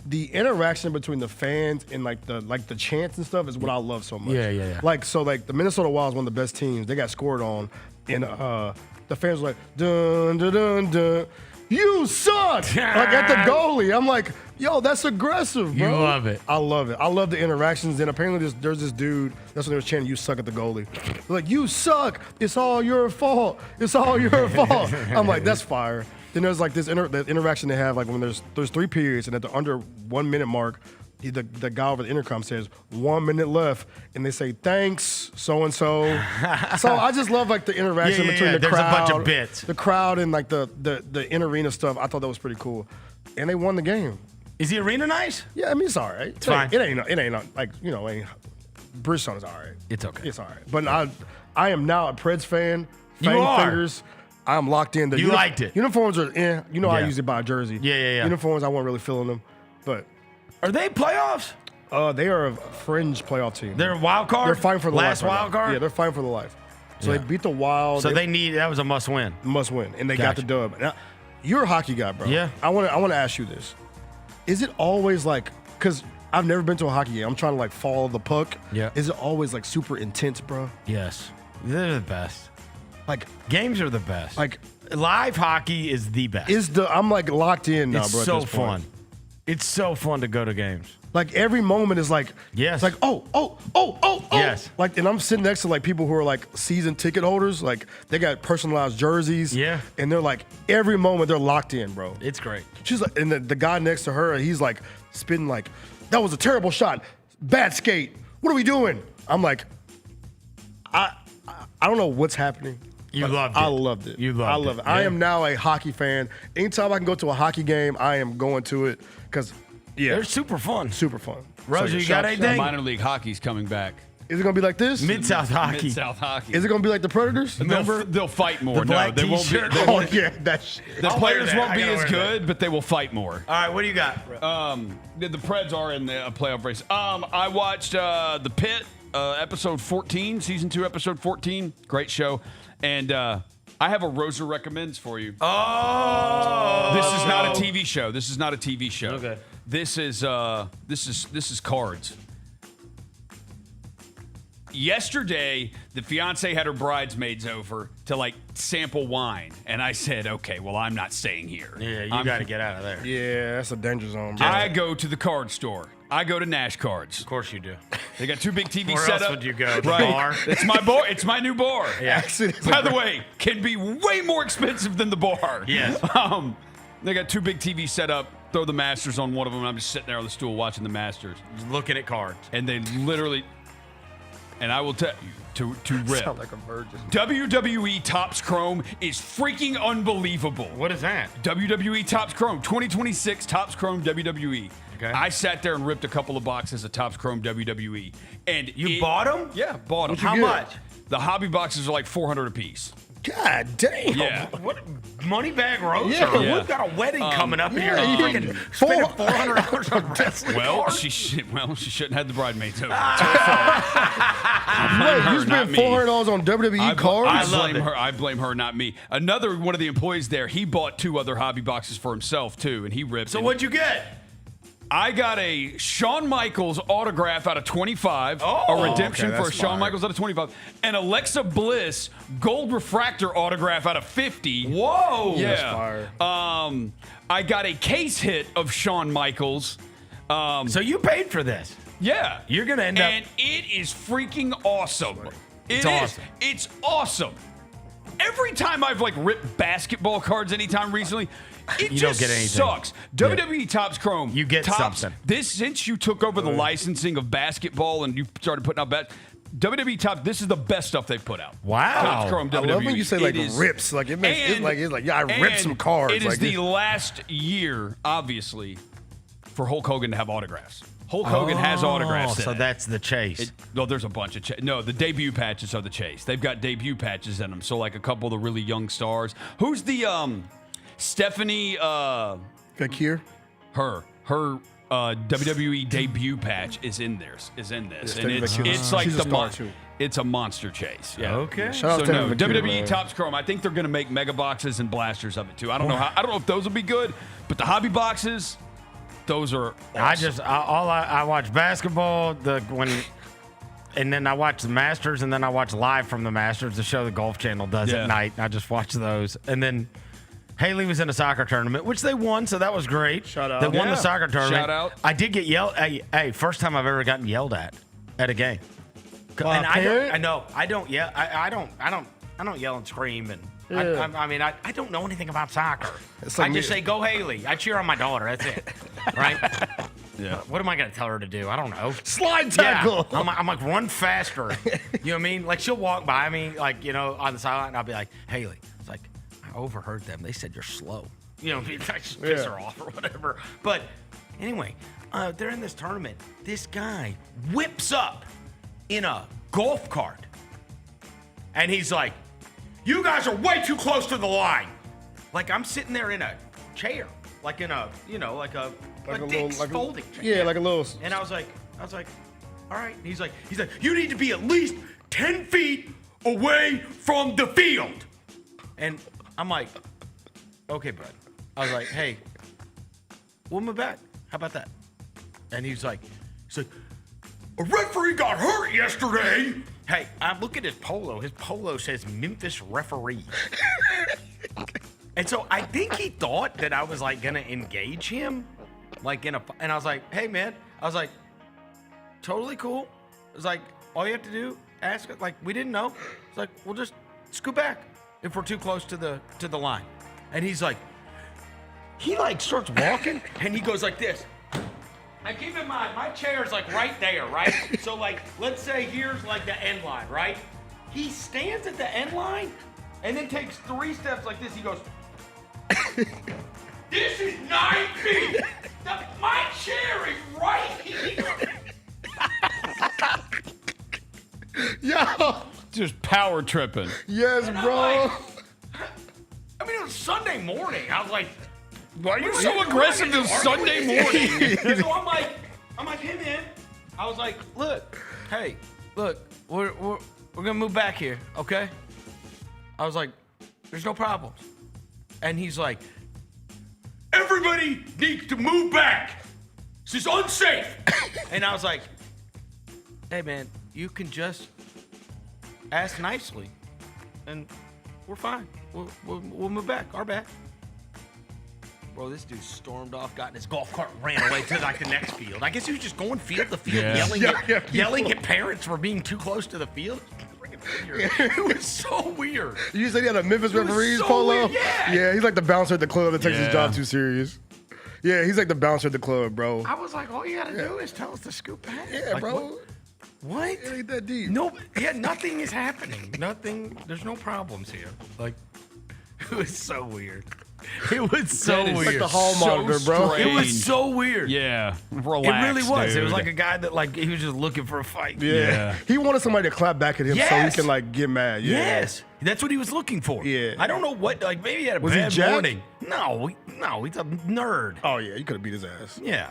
the interaction between the fans and like the chants and stuff is what I love so much. Yeah. Like the Minnesota Wild is one of the best teams. They got scored on, and the fans were like dun dun dun dun. You suck! Like at the goalie. I'm like, yo, that's aggressive, bro. You love it. I love it. I love the interactions. And apparently there's this dude, that's when they was chanting, you suck at the goalie. They're like, you suck. It's all your fault. It's all your fault. I'm like, that's fire. Then there's like this the interaction they have, like when there's 3 periods, and at the under 1 minute mark, the guy over the intercom says 1 minute left, and they say thanks so and so. So I just love like the interaction between the There's crowd, a bunch of bits. the crowd, and like the in arena stuff. I thought that was pretty cool, and they won the game. Is the arena nice? Yeah, I mean it's all right. It's fine. It ain't like Bridgestone is all right. It's okay. It's all right. But I am now a Preds fan. You Fang are. Fingers. I'm locked in. You liked it. Uniforms are I Yeah. usually buy a jersey. Yeah. Uniforms, I wasn't really feeling them, but Are they playoffs? they are a fringe playoff team. They're a wild card? They're fighting for the last life right wild now. card? Yeah, they're fighting for the life. So Yeah. they beat the Wild. So that was a must win. must win, and they got the Gotcha. dub. Now, you're a hockey guy, bro. Yeah. I want to ask you this: is it always like? Because I've never been to a hockey game. I'm trying to like follow the puck. Yeah. Is it always like super intense, bro? Yes. They're the best. Like Games are the best. Like live hockey is the best. I'm like locked in now, it's bro. at so this point. fun. It's so fun to go to games. Like every moment is like, Yes. It's like oh. Yes. Like, and I'm sitting next to like people who are like season ticket holders. Like they got personalized jerseys. Yeah. And they're like every moment they're locked in, bro. It's great. She's like, and the guy next to her, he's like spitting like, that was a terrible shot, bad skate. What are we doing? I'm like, I don't know what's happening. You but loved it. I loved it. You loved I love it. Yeah. I am now a hockey fan. Anytime I can go to a hockey game, I am going to it because, yeah, They're super fun. super fun. Roger, you got anything? Minor league hockey's coming back. Is it gonna be like this? Mid-South hockey. Mid-South hockey. Is it gonna be like the Predators? They'll fight more. The black no, they won't be. t-shirt? They Oh won't, yeah, that shit. the I'll players wear that. won't I be gotta as wear that. good, but they will fight more. All right, what do you got? The Preds are in the playoff race. I watched the Pit episode 14, season 2, episode 14. Great show. And I have a Rosa recommends for you. Oh, this is not a TV show. This is not a TV show. Okay. This is cards. Yesterday, the fiance had her bridesmaids over to like sample wine, and I said, "Okay, well, I'm not staying here. Yeah, you got to get out of there." Yeah, that's a danger zone, bro. I go to the card store. I go to Nash Cards. Of course you do. They got 2 big TVs Where set else up. would you go? The Right. bar? It's my bar. It's my new bar. Yeah. By the way, can be way more expensive than the bar. Yes. They got 2 big TVs set up. Throw the Masters on one of them. And I'm just sitting there on the stool watching the Masters. Just looking at cards. And they literally, and I will tell you, to rip. Sound like a virgin. WWE Topps Chrome is freaking unbelievable. What is that? WWE Topps Chrome, 2026 Topps Chrome WWE. Okay. I sat there and ripped a couple of boxes of Topps Chrome WWE. And You bought them? Yeah, bought them. How much? The hobby boxes are like $400 a piece. God damn. Yeah. What money bag Rosa? Yeah. We've got a wedding coming up here. yeah, Freaking spending $400 on wrestling Well, cards? she shouldn't have the bridesmaids over. Wait, you spent $400 on WWE cards? I blame her, not me. Another one of the employees there, he bought 2 other hobby boxes for himself too, and he ripped. So and what'd you get? I got a Shawn Michaels autograph out of 25, a redemption okay, for a that's Shawn fire. Michaels out of 25, and Alexa Bliss gold refractor autograph out of 50. Whoa. Yeah. That's fire. I got a case hit of Shawn Michaels. So you paid for this? Yeah. You're gonna end up- And it is freaking awesome. It's It is. awesome. It's awesome. Every time I've like ripped basketball cards anytime recently, it You don't just get anything. sucks. WWE Topps Chrome. You get Topps, something. This since you took over the licensing of basketball and you started putting out WWE Topps. This is the best stuff they've put out. Wow. Topps Chrome I WWE. love when you say like It is- rips. Like it makes and- it's like yeah, I ripped and some cards. It is like the this. last year, obviously, for Hulk Hogan to have autographs. Hulk Hogan has autographs. So today. that's the chase. No, there's a bunch of no. The debut patches are the chase. They've got debut patches in them. So like a couple of the really young stars. Who's the Stephanie? Fakir. Her WWE debut patch is in this, and Stephanie it's Fakir. like She's a the star, too. It's a monster chase. Yeah. Okay. Shout out So to no, Fakir, WWE man. Topps Chrome. I think they're going to make mega boxes and blasters of it too. I don't know if those will be good, but the hobby boxes, those are. Awesome. I watch basketball and then I watch the Masters, and then I watch live from the Masters, the show the Golf Channel does Yeah. at night. I just watch those, and then Haley was in a soccer tournament, which they won, so that was great. Shout out. They won Yeah. the soccer tournament. Shout out. I did get yelled. Hey, first time I've ever gotten yelled at a game. By And a I parent? know I don't yell. I don't yell and scream, and Yeah. I don't know anything about soccer. It's like I just me- say go Haley. I cheer on my daughter. That's it, right? Yeah. What am I going to tell her to do? I don't know. Slide Yeah, tackle. I'm like run faster. You know what I mean? Like she'll walk by me, like on the sideline, and I'll be like, Haley. It's like I overheard them. They said you're slow. You know, I just piss her off or whatever. But anyway, they're in this tournament. This guy whips up in a golf cart, and he's like, "You guys are way too close to the line." Like I'm sitting there in a chair, like in a like Dick's folding chair. Yeah, like a little. And I was like, all right. And he's like, you need to be at least 10 feet away from the field. And I'm like, okay, bud. I was like, hey, we'll move back. How about that? And he's like, a referee got hurt yesterday. Hey, I look at his polo. His polo says Memphis referee. And so I think he thought that I was like gonna engage him, like and I was like, hey man, I was like, totally cool. It was like, all you have to do, ask it. Like we didn't know. It's like, we'll just scoot back if we're too close to the line. And he's like, he like starts walking and he goes like this. Now keep in mind, my chair's like right there, right? So like, let's say here's like the end line, right? He stands at the end line and then takes 3 steps like this. He goes, this is 9 feet. My chair is right here. Yo, Just power tripping. yes, And I'm bro. like, I mean, it was Sunday morning. I was like, Why are you so aggressive this Sunday morning? So I'm like, hey man. I was like, look, hey, look, we're gonna move back here, okay? I was like, there's no problems. And he's like, everybody needs to move back. This is unsafe. And I was like, hey man, you can just ask nicely, and we're fine. We'll move back. Our bad. Bro, this dude stormed off, got in his golf cart, ran away to like the next field. I guess he was just going field to field, yelling at parents for being too close to the field. It was so weird. You said he had a Memphis referees so polo? weird, yeah. He's like the bouncer at the club that takes his job too serious. Yeah, he's like the bouncer at the club, bro. I was like, all you gotta do is tell us to scoop back. Yeah, like, bro. What? It ain't that deep. No, yeah, nothing is happening. Nothing. There's no problems here. Like, it was so weird. It was so weird. Like the hall monitor, bro. It was so weird. Yeah, relax, it really was. dude. It was like a guy that like he was just looking for a fight. Yeah. He wanted somebody to clap back at him so he can like get mad. Yeah. Yes. That's what he was looking for. Yeah. I don't know what. Like maybe he had a Was he bad jacked? morning. No, he's a nerd. Oh yeah, you could have beat his ass. Yeah,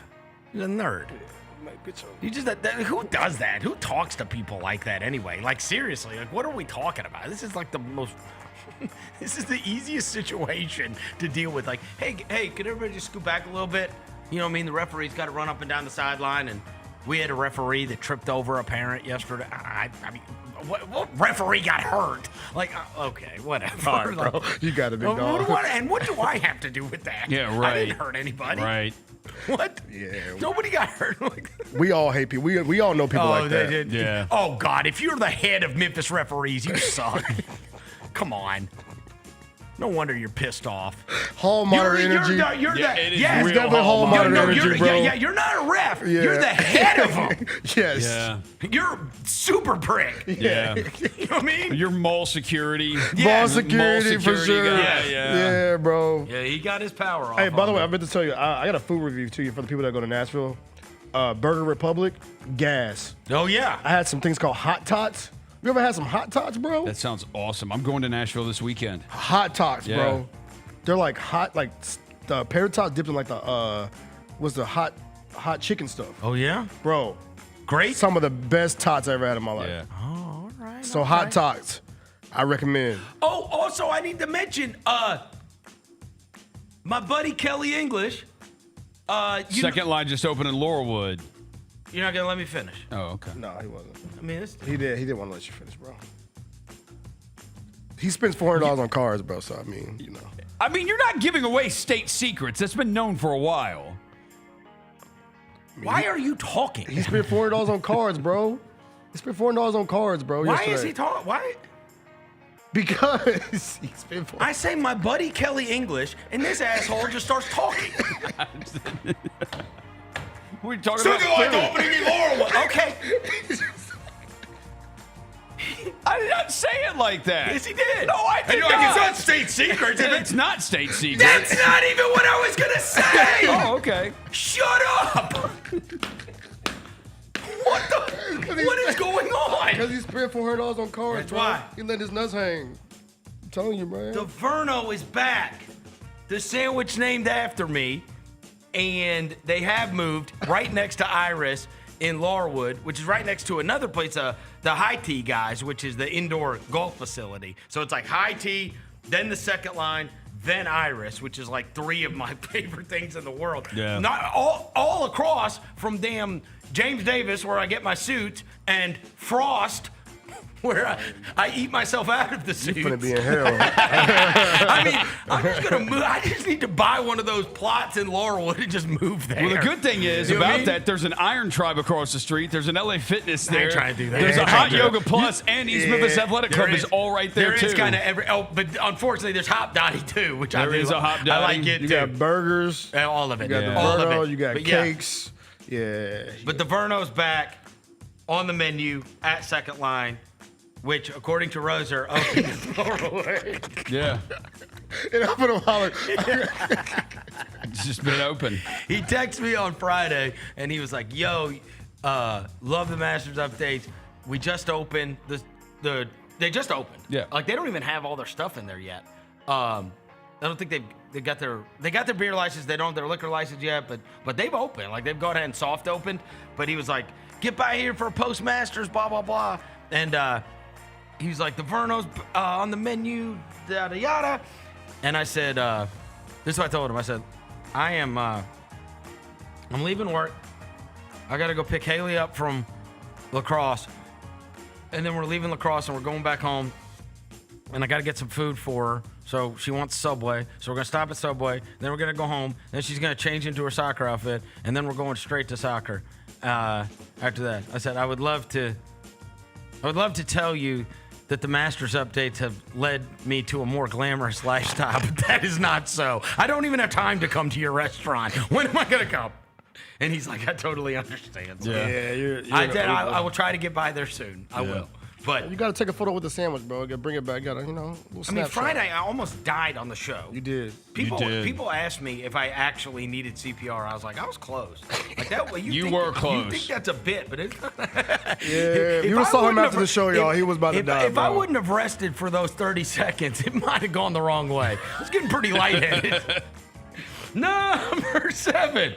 he's a nerd. You just who does that? Who talks to people like that anyway? Like seriously, like what are we talking about? This is like the most. This is the easiest situation to deal with. Like, hey, could everybody just scoot back a little bit? You know what I mean? The referee's got to run up and down the sideline, and we had a referee that tripped over a parent yesterday. I mean, what referee got hurt? Like, okay, whatever. All right, bro. You got it, big dog. What do I have to do with that? Yeah, right. I didn't hurt anybody. Right. What? Yeah. Nobody got hurt. Like We all hate people. We all know people like that. Yeah. Oh, God, if you're the head of Memphis referees, you suck. Come on. No wonder you're pissed off. Hall monitor energy. You're it is It's real definitely hall monitor energy, bro. You're not a ref. Yeah. You're the head of them. Yes. Yeah. You're a super prick. Yeah. You know what I mean? Your mall security. Ball security for sure. guy, Yeah, bro. Yeah, he got his power off. Hey, by the on way, me. I meant to tell you, I got a food review to you for the people that go to Nashville. Burger Republic, gas. Oh, yeah. I had some things called hot tots. You ever had some hot tots, bro? That sounds awesome. I'm going to Nashville this weekend. Hot tots, Yeah. bro. They're like hot, like the tater tots dipped in like the hot chicken stuff, Oh, yeah? bro. Great. Some of the best tots I ever had in my life. Yeah. Oh, all right. So hot tots, I recommend. Oh, also, I need to mention, my buddy Kelly English. Second line just opened in Laurelwood. You're not gonna let me finish. Oh, okay. No, he wasn't. I mean, this. He didn't want to let you finish, bro. He spends $400 on cars, bro. So I mean, you know. I mean, you're not giving away state secrets. That's been known for a while. Why are you talking? He spent $400 on cards, bro. He spent $400 on cards, bro. Why yesterday. is he talking? Why? Because he spent $400. I say my buddy Kelly English, and this asshole just starts talking. We're talking Something about like food. opening in Laurelwood. Okay. I did not say it like that. Yes, he did. No, I did Like, not. it's not state secrets. It's not state secrets. That's not even what I was gonna say. Oh, okay. Shut up. What is going on? Because he spent $400 on cards, That's bro. why. He let his nuts hang. I'm telling you, man. The Verno is back. The sandwich named after me, and they have moved right next to Iris in Laurelwood, which is right next to another place, the High Tea guys, which is the indoor golf facility. So it's like High Tea, then the second line, then Iris, which is like three of my favorite things in the world. Yeah. Not all across from damn James Davis, where I get my suits, and Frost, where I eat myself out of the suits. You're gonna be in hell. I mean, I'm just gonna move. I just need to buy one of those plots in Laurelwood and just move there. Well, the good thing is You know what I about mean? that, there's an Iron Tribe across the street. There's an LA Fitness I ain't there. trying to do that. There's I a ain't Hot trying to do Yoga that. Plus, and East Memphis Athletic There Club is all right there, too. There is kind of every. Oh, but unfortunately, there's Hop Dottie too, which I There do. is a Hop I Dottie. like it You too. got burgers. All of it. You got the All of Verno. it. You got But yeah. cakes. Yeah. But the Verno's back on the menu at second line, which, according to Roser, opened in Laurelwood. Yeah. And I'm gonna holler. It's just been open. He texted me on Friday, and he was like, "Yo, love the Masters updates. We just opened they just opened. Yeah. Like they don't even have all their stuff in there yet. I don't think they got their beer license. They don't have their liquor license yet, but they've opened. Like they've gone ahead and soft opened. But he was like, get by here for a Postmasters, blah, blah, blah. And he was like, the Verno's on the menu, yada, yada. And I said, this is what I told him. I said, I'm leaving work. I got to go pick Haley up from lacrosse. And then we're leaving lacrosse and we're going back home. And I got to get some food for her. So she wants Subway. So we're going to stop at Subway. Then we're going to go home. Then she's going to change into her soccer outfit. And then we're going straight to soccer after that. I said, I would love to tell you that the Masters updates have led me to a more glamorous lifestyle, but that is not so. I don't even have time to come to your restaurant. When am I going to come? And he's like, I totally understand. So I will try to get by there soon. I will. But you got to take a photo with the sandwich, bro. You got to bring it back. Got to, I mean, Friday, I almost died on the show. You did. People asked me if I actually needed CPR. I was like, I was close. Like that way, You were close. You think that's a bit, but it's Yeah, you saw him after the show, y'all. He was about to die. If I wouldn't have rested for those 30 seconds, it might have gone the wrong way. I was getting pretty lightheaded. Number 7.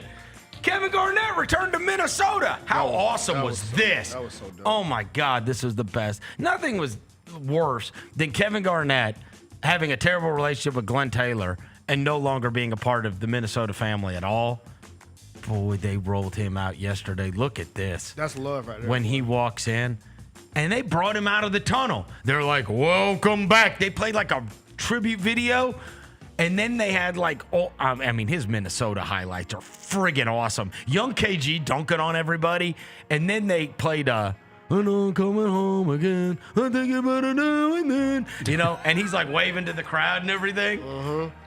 Kevin Garnett returned to Minnesota. How awesome was this? That was so dope. Oh, my God. This was the best. Nothing was worse than Kevin Garnett having a terrible relationship with Glenn Taylor and no longer being a part of the Minnesota family at all. Boy, they rolled him out yesterday. Look at this. That's love right there. When he walks in, and they brought him out of the tunnel. They're like, welcome back. They played like a tribute video. And then they had his Minnesota highlights are friggin' awesome. Young KG dunking on everybody. And then they played, I'm not coming home again. I think about it now and then. And he's like waving to the crowd and everything.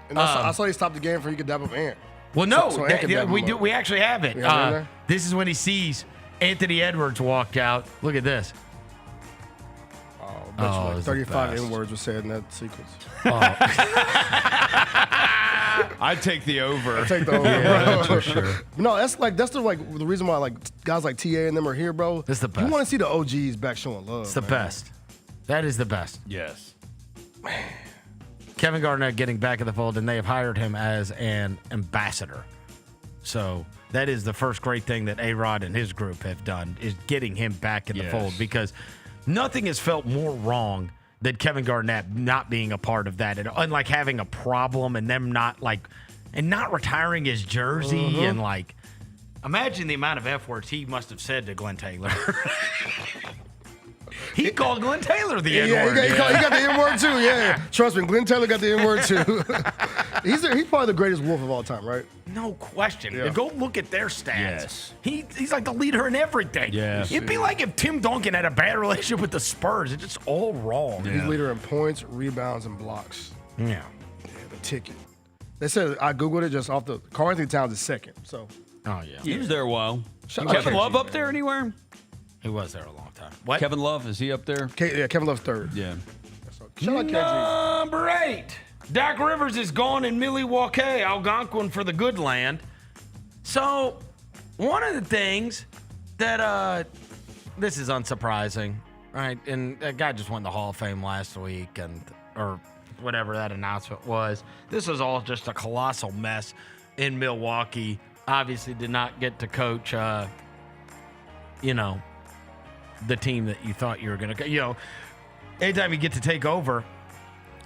And I saw he stopped the game for you could dab up Ant. Well, no, So Ant can dab him up. we actually have it. We have it in there? This is when he sees Anthony Edwards walked out. Look at this. Like it's the 35 best. N-words were said in that sequence. I'd take the over. Take the over, bro. For sure. No, that's the reason why guys like TA and them are here, bro. It's the best. You want to see the OGs back showing love. It's the best. That is the best. Yes. Kevin Garnett getting back in the fold, and they have hired him as an ambassador. So that is the first great thing that A-Rod and his group have done, is getting him back in the fold, because nothing has felt more wrong than Kevin Garnett not being a part of that, and like having a problem and them not retiring his jersey and imagine the amount of F words he must have said to Glenn Taylor. He called Glenn Taylor the N-word. He got the N-word too. Yeah, trust me, Glenn Taylor got the N-word too. He's probably the greatest Wolf of all time, right? No question. Yeah. Go look at their stats. Yes. He's like the leader in everything. Yes. It'd be like if Tim Duncan had a bad relationship with the Spurs. It's just all wrong. He's leader in points, rebounds, and blocks. Yeah. Yeah, the ticket. They said I googled it just off the Karl Anthony Towns is second. So Oh yeah. He was there a while. Shout out Kevin KG, Love up man. there anywhere? He was there a long time. What? Kevin Love, is he up there? Kevin Love's third. Yeah. Shout out KG. Number 8. Doc Rivers is gone in Milwaukee, Algonquin for the good land. So, one of the things that, this is unsurprising, right? And that guy just won the Hall of Fame last week, or whatever that announcement was. This was all just a colossal mess in Milwaukee. Obviously did not get to coach, the team that you thought you were going to, anytime you get to take over,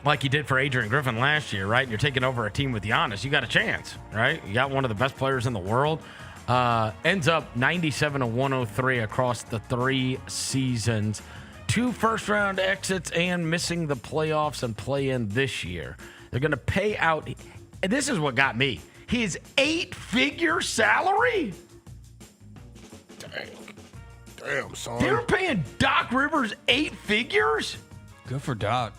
like you did for Adrian Griffin last year, right? You're taking over a team with Giannis. You got a chance, right? You got one of the best players in the world. Ends up 97-103 across the 3 seasons. 2 first-round exits and missing the playoffs and play-in this year. They're going to pay out, and this is what got me, his 8-figure salary. Damn, son. They were paying Doc Rivers 8 figures? Good for Doc.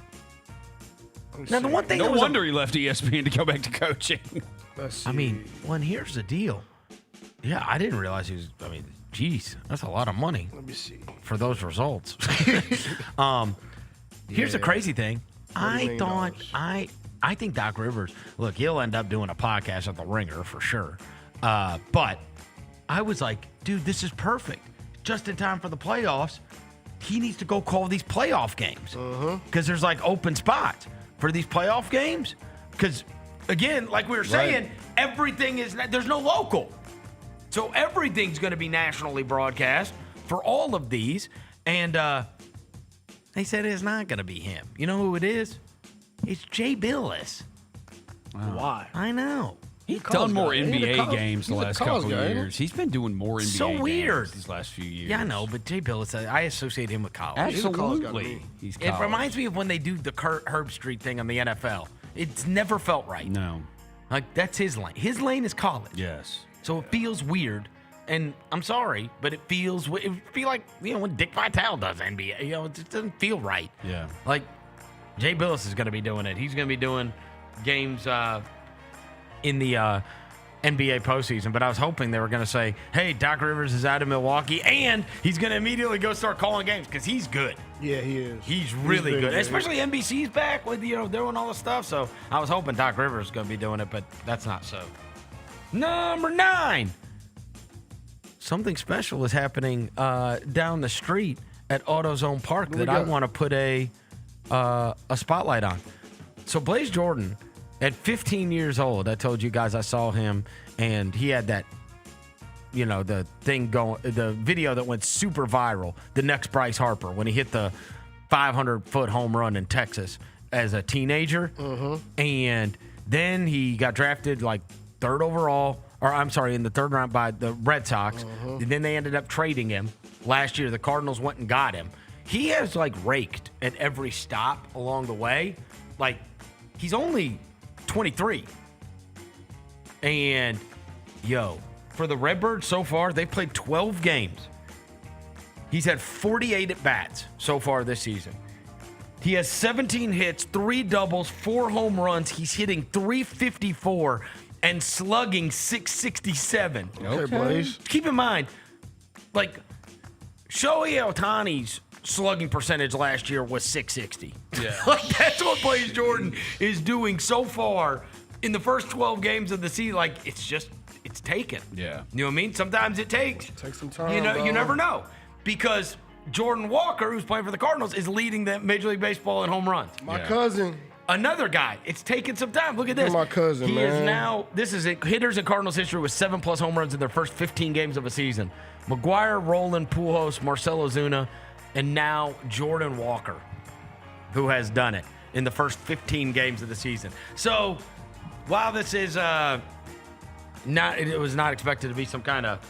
Now, the one thing No that was wonder he left ESPN to go back to coaching. Let's see. I mean, here's the deal. Yeah, I didn't realize he was, geez, that's a lot of money. Let me see. For those results. Here's the crazy thing. I think Doc Rivers, look, he'll end up doing a podcast at The Ringer for sure. But I was like, dude, this is perfect. Just in time for the playoffs. He needs to go call these playoff games. Because there's open spots for these playoff games. Because, again, like we were saying, everything is, there's no local. So everything's going to be nationally broadcast for all of these, and they said it's not going to be him. You know who it is? It's Jay Billis. Why? I know. He's done more NBA games the He's a last college couple guy, ain't he? years. He's been doing more NBA So weird. games these last few years. Yeah, I know, but Jay Billis, I associate him with college. Absolutely. He's It reminds me of when they do the Kurt Herbstreit thing on the NFL. It's never felt right. No. Like, that's his lane. His lane is college. Yes. So it feels weird. And I'm sorry, but it would feel like, when Dick Vitale does NBA. It just doesn't feel right. Yeah. Like, Jay Billis is going to be doing it. He's going to be doing games in the NBA postseason. But I was hoping they were going to say, hey, Doc Rivers is out of Milwaukee, and he's going to immediately go start calling games because he's good. Yeah, he is. He's really good. Yeah, Especially NBC's back with, doing all the stuff. So I was hoping Doc Rivers was going to be doing it, but that's not so. Number 9. Something special is happening down the street at AutoZone Park that I want to put a spotlight on. So Blaze Jordan, at 15 years old, I told you guys I saw him, and he had that, the thing going, the video that went super viral, the next Bryce Harper, when he hit the 500-foot home run in Texas as a teenager. And then he got drafted like third overall, in the third round by the Red Sox. And then they ended up trading him. Last year, the Cardinals went and got him. He has, raked at every stop along the way. Like, he's only 23. And, for the Redbirds so far, they've played 12 games. He's had 48 at-bats so far this season. He has 17 hits, 3 doubles, 4 home runs. He's hitting .354 and slugging .667. Okay, Blaze. Keep in mind, Shohei Ohtani's slugging percentage last year was .660. Yeah. That's what Blaze Jordan is doing so far in the first 12 games of the season. It's taken. Yeah. You know what I mean? Sometimes it takes. Take some time. You never know. Because Jordan Walker, who's playing for the Cardinals, is leading the Major League Baseball in home runs. My cousin. Another guy. It's taken some time. Look at this. My cousin, he man. is now, this is it, hitters in Cardinals history with 7+ home runs in their first 15 games of a season. McGuire, Roland, Pujols, Marcell Ozuna, and now Jordan Walker, who has done it in the first 15 games of the season. So, while this is it was not expected to be some kind of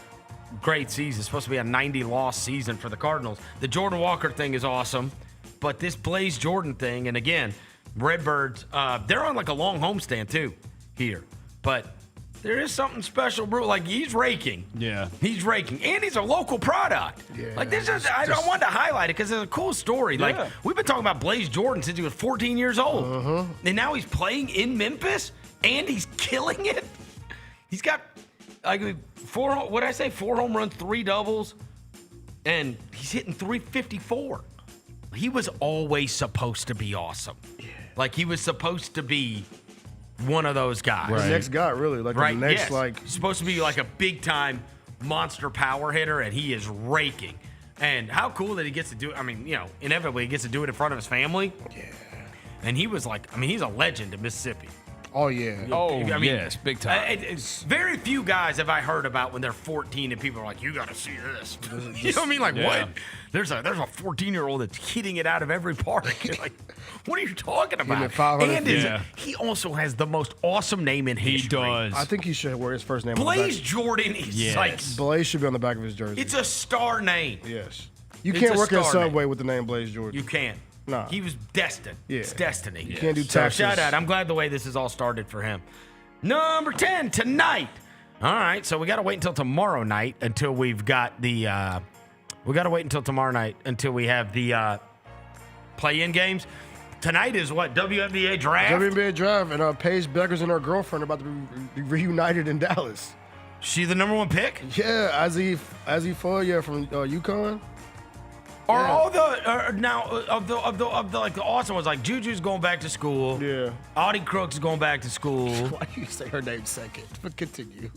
great season. It's supposed to be a 90-loss season for the Cardinals. The Jordan Walker thing is awesome, but this Blaze Jordan thing, and again, Redbirds, they're on a long homestand too here, but there is something special, bro. He's raking. Yeah. He's raking. And he's a local product. Yeah. This is, I wanted to highlight it because it's a cool story. Yeah. We've been talking about Blaze Jordan since he was 14 years old. And now he's playing in Memphis and he's killing it. He's got, 4 home runs, 3 doubles, and he's hitting .354. He was always supposed to be awesome. Yeah. He was supposed to be one of those guys. Right. The next guy, really. The next, He's supposed to be a big-time monster power hitter, and he is raking. And how cool that he gets to do it. I mean, inevitably he gets to do it in front of his family. Yeah. And he was he's a legend in Mississippi. Oh, yeah. Yes, big time. Very few guys have I heard about when they're 14 and people are like, you got to see this. You know what I mean? What? There's a 14-year-old that's hitting it out of every park. You're like, what are you talking about? And he also has the most awesome name in history. He does. I think he should wear his first name Blaze on the back. Jordan is Blaze should be on the back of his jersey. It's a star name. Yes. You can't work at Subway with the name Blaze Jordan. You can't. Nah. He was destined. Yeah. It's destiny. You can't do so taxes. Shout out. I'm glad the way this has all started for him. Number 10, tonight. All right, so we got to wait until tomorrow night until we've got the we got to wait until tomorrow night until we have the play-in games. Tonight is what? WNBA draft? WNBA draft, and Paige Beckers and her girlfriend are about to be reunited in Dallas. She the number 1 pick? Yeah, Euphoria from UConn. Are all the now of the awesome ones Juju's going back to school? Yeah. Audie Crooks is going back to school. Why do you say her name second? But continue.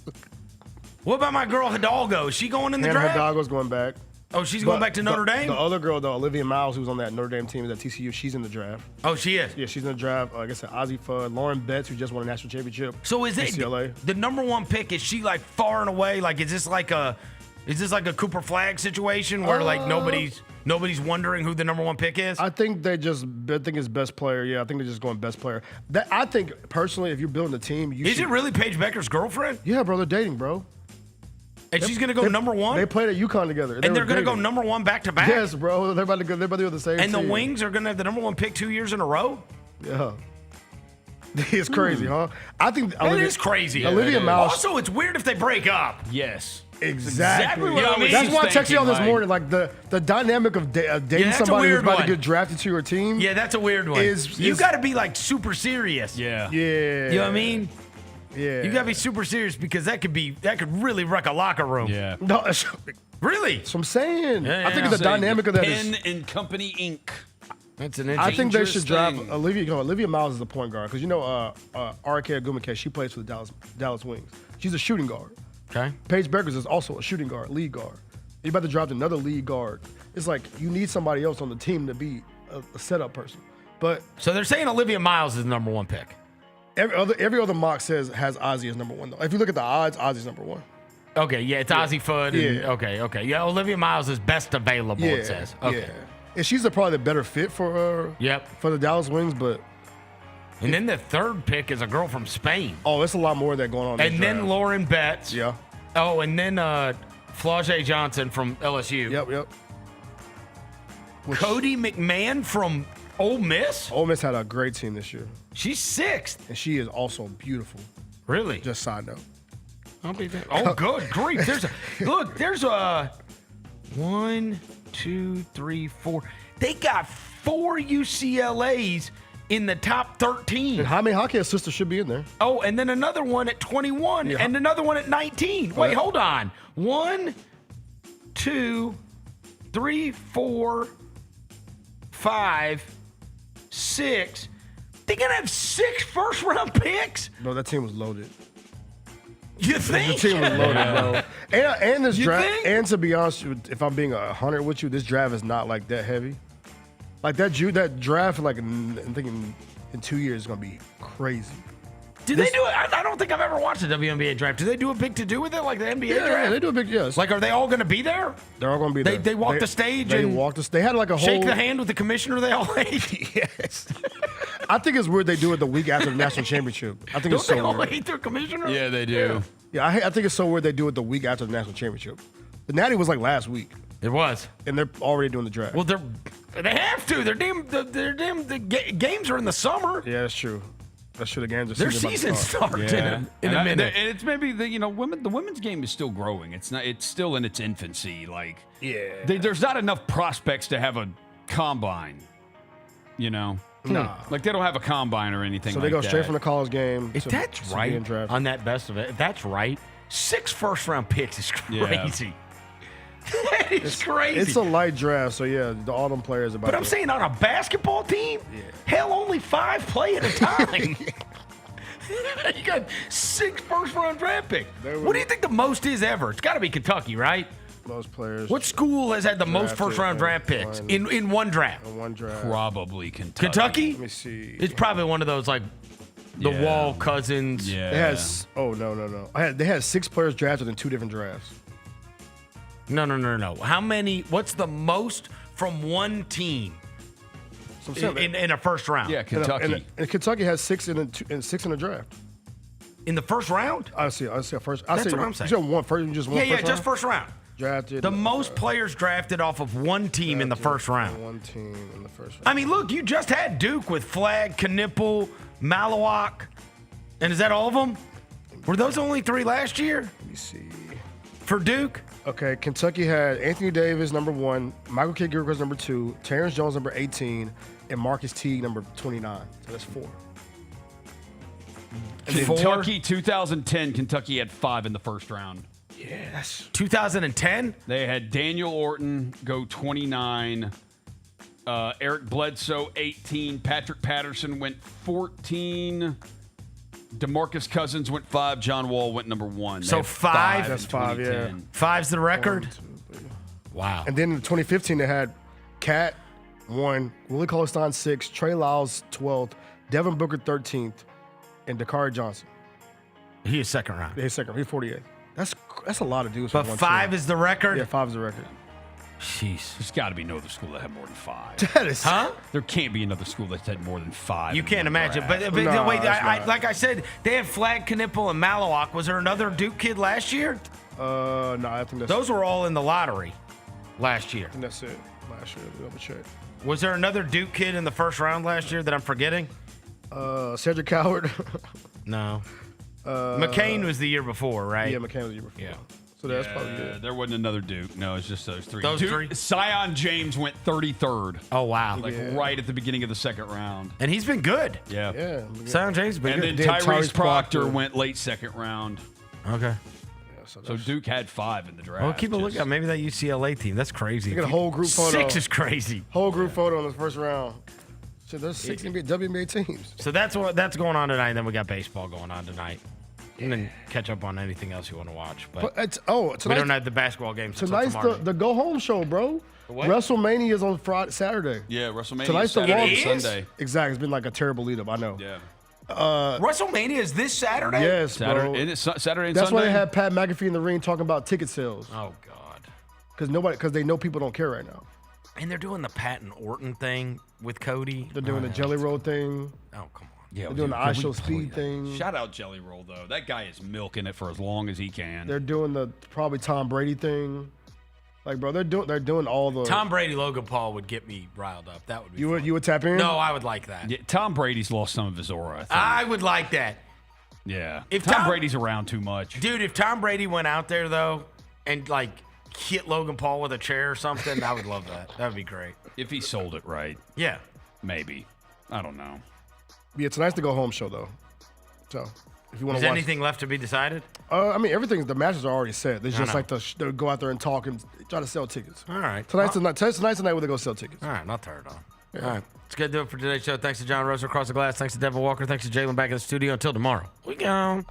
What about my girl Hidalgo? Is she going in the draft? Hidalgo's going back. Oh, she's going back to Notre Dame? The other girl, though, Olivia Miles, who's on that Notre Dame team at TCU, she's in the draft. Oh, she is? Yeah, she's in the draft. Like I said, Ozzie Fudd, Lauren Betts, who just won a national championship. So is it UCLA. The number 1 pick? Is she far and away? Is this Is this like a Cooper Flag situation where like nobody's wondering who the number 1 pick is? I think it's best player. Yeah, I think they're just going best player. I think personally, if you're building a team, Is it really Paige Becker's girlfriend? Yeah, bro, they're dating, bro. And she's gonna go number 1. They played at UConn together, and they're gonna go number 1 back to back. Yes, bro. They're about to go the same. And team. the Wings are gonna have the number 1 pick 2 years in a row. Yeah. It's crazy, huh? I think It is crazy. Olivia Miles. Also, it's weird if they break up. Yes. Exactly. what I was That's why I texted you all this thinking, morning. Like the dynamic of dating that's a somebody who's weird about one. to get drafted to your team. Yeah, that's a weird one. You got to be like super serious. Yeah. Yeah. You know what I mean? Yeah. You got to be super serious because that could really wreck a locker room. Yeah. No, that's Really? what I'm saying. Yeah, I think yeah. the dynamic of that is. Penn and Company Inc. That's an I interesting. think they should draft thing. Olivia Miles is the point guard because R.K. Agumake, she plays for the Dallas Wings. She's a shooting guard. Okay. Paige Beckers is also a shooting guard, lead guard. You're about to draft another lead guard. It's like you need somebody else on the team to be a setup person. But So they're saying Olivia Miles is the number 1 pick. every other mock has Ozzy as number 1 though. If you look at the odds, Ozzy's number 1. Okay, yeah, it's Ozzy Foot. And, Yeah. Okay. Yeah, Olivia Miles is best available, it says. Okay. Yeah. And she's probably the better fit for for the Dallas Wings, but And then the 3rd pick is a girl from Spain. it's a lot more of that going on. in And this then draft. Lauren Betts. Yeah. Oh, and then Flau'jae Johnson from LSU. Yep. Cody McMahon from Ole Miss. Ole Miss had a great team this year, She's 6th. and she is also beautiful. Really? Just side note. I'll be there. Oh, good grief! There's a 1, 2, 3, 4. They got 4 UCLA's in the top 13. And Jaime Jaquez's sister should be in there. Oh, and then another one at 21 Yeah. and another one at 19. Wait, hold on. 1, 2, 3, 4, 5, 6. They're going to have 6 first-round picks? Bro, that team was loaded. You The think? team was loaded, bro. And this You draft, think? and to be honest, if I'm being 100 with you, this draft is not like that heavy. Like that draft, like I'm thinking in 2 years is gonna be crazy. Do they do it? I don't think I've ever watched a WNBA draft. Do they do a big to do with it, like the NBA Yeah, draft? they do a big yes. Like, are they all going to be there? They're all gonna be there. They walk the stage They and walk the. They had like a shake whole. the hand with the commissioner they all hate. Yes. I think it's weird they do it the week after the national championship. I think Don't it's so they all weird. hate their commissioner? Yeah, they do. Yeah, I think it's so weird they do it the week after the national championship. The Natty was like last week, It was. and they're already doing the draft. Well, they have to. The games are in the summer. Yeah, that's true. That's true. The games are Their about to season start. starts Yeah. in a minute. And it's maybe the women's game is still growing. It's not. It's still in its infancy. Like there's not enough prospects to have a combine. You know. Nah. Like they don't have a combine or anything. So like they go straight that. from the college game. If to- that's to right being drafted. on that best of it, if that's right, 6 first-round picks is Yeah. crazy. That is crazy. It's a light draft, so yeah, all them players about. But I'm saying on a basketball team, hell, only 5 play at a time. You got 6 first-round draft picks. What do you think the most is ever? It's got to be Kentucky, right? most players. What school has had the most drafted first-round draft picks in in one draft? one draft? Probably Kentucky. Kentucky? Let me see. It's probably one of those like the Yeah. Wall cousins. Yeah. It has. Oh no. They had 6 players drafted in 2 different drafts. No. How many? What's the most from one team So I'm saying, in a first round? Yeah, Kentucky. and Kentucky has 6 in the draft. In the first round? I see a first. That's what I'm saying. You said one first. Just one. Yeah, first just round? first round. drafted. The most players drafted off of one team in the first round. One team in the first round. I mean, look, you just had Duke with Flagg, Knipple, Malawak, and is that all of them? Were those only 3 last year Let me see. for Duke? Okay, Kentucky had Anthony Davis, number 1, Michael Kidd Gilchrist, number 2, Terrence Jones, number 18, and Marcus Teague, number 29. So that's 4. Kentucky, 2010, Kentucky had 5 in the first round. Yes. 2010? They had Daniel Orton go 29, Eric Bledsoe 18, Patrick Patterson went 14, DeMarcus Cousins went 5, John Wall went number 1. They So had 5? in That's 5, yeah. 2010. 5's the record? 1, 2, 3. Wow. And then in 2015, they had Cat 1, Willie Cauley-Stein 6, Trey Lyles 12th, Devin Booker 13th, and Dakari Johnson. He is second round. He's second. He's 48th. That's a lot of dudes. But for one 5 team. is the record? Yeah, 5 is the record. Jeez. There's got to be no other school that had more than 5. That is. Huh? There can't be another school that's had more than 5. You can't imagine. But No, wait, that's not. like I said, they had Flag, Knipple, and Malawak. Was there another Duke kid last year? No, I think that's. Those were all in the lottery last year. I think that's it. Last year, double check. Was there another Duke kid in the first round last year that I'm forgetting? Cedric Coward. No. McCain was the year before, right? Yeah, McCain was the year before. Yeah. So that's probably good. There wasn't another Duke. No, it's just those 3. Those Duke, 3? Sion James went 33rd. Oh, wow. Right at the beginning of the second round. And he's been good. Yeah. Yeah. Sion James has been And good. then Then Tyrese Tyrese Proctor Proctor. went late second round. Okay. So Duke had 5 in the draft. Well, keep a look Just- at maybe that UCLA team. That's crazy. Look at a whole group photo. 6 is crazy. Whole group photo in the first round. So there's 6 WNBA teams. So that's going on tonight. Then we got baseball going on tonight. And then catch up on anything else you want to watch. But It's we don't have the basketball games until tonight's tomorrow. the go home show, bro. what? WrestleMania is on Saturday. Yeah, WrestleMania Tonight's the Saturday Raw. and It is? Sunday. Exactly. It's been like a terrible lead up. I know. Yeah. WrestleMania is this Saturday? Yes, bro. Saturday, isn't it Saturday and That's Sunday? why they had Pat McAfee in the ring talking about ticket sales Oh, God. because they know people don't care right now. And they're doing the Patton Orton thing with Cody. They're doing the Jelly Roll thing. Oh, come on. Yeah, They're doing the I Show Speed thing. Shout out Jelly Roll, though. That guy is milking it for as long as he can. They're doing the probably Tom Brady thing. Like, bro, they're doing all the. Tom Brady, Logan Paul would get me riled up. That would be fun. You would tap in? No, I would like that. Yeah, Tom Brady's lost some of his aura, I think. I would like that. Yeah. If Tom Tom- Brady's around too much. Dude, if Tom Brady went out there, though, and, like, hit Logan Paul with a chair or something, I would love that. That would be great. If he sold it right, Yeah. maybe. I don't know. Yeah, tonight's the go home show though. So if you want Is to watch, anything left to be decided? I mean everything's the matches are already set. They just know. like to go out there and talk and try to sell tickets. All right. Tonight's the night where they go sell tickets. All right, I'll turn it on. All right. Let's get to it for today's show. Thanks to John Roser across the glass. Thanks to Devin Walker. Thanks to Jaylon back in the studio. Until tomorrow, we go.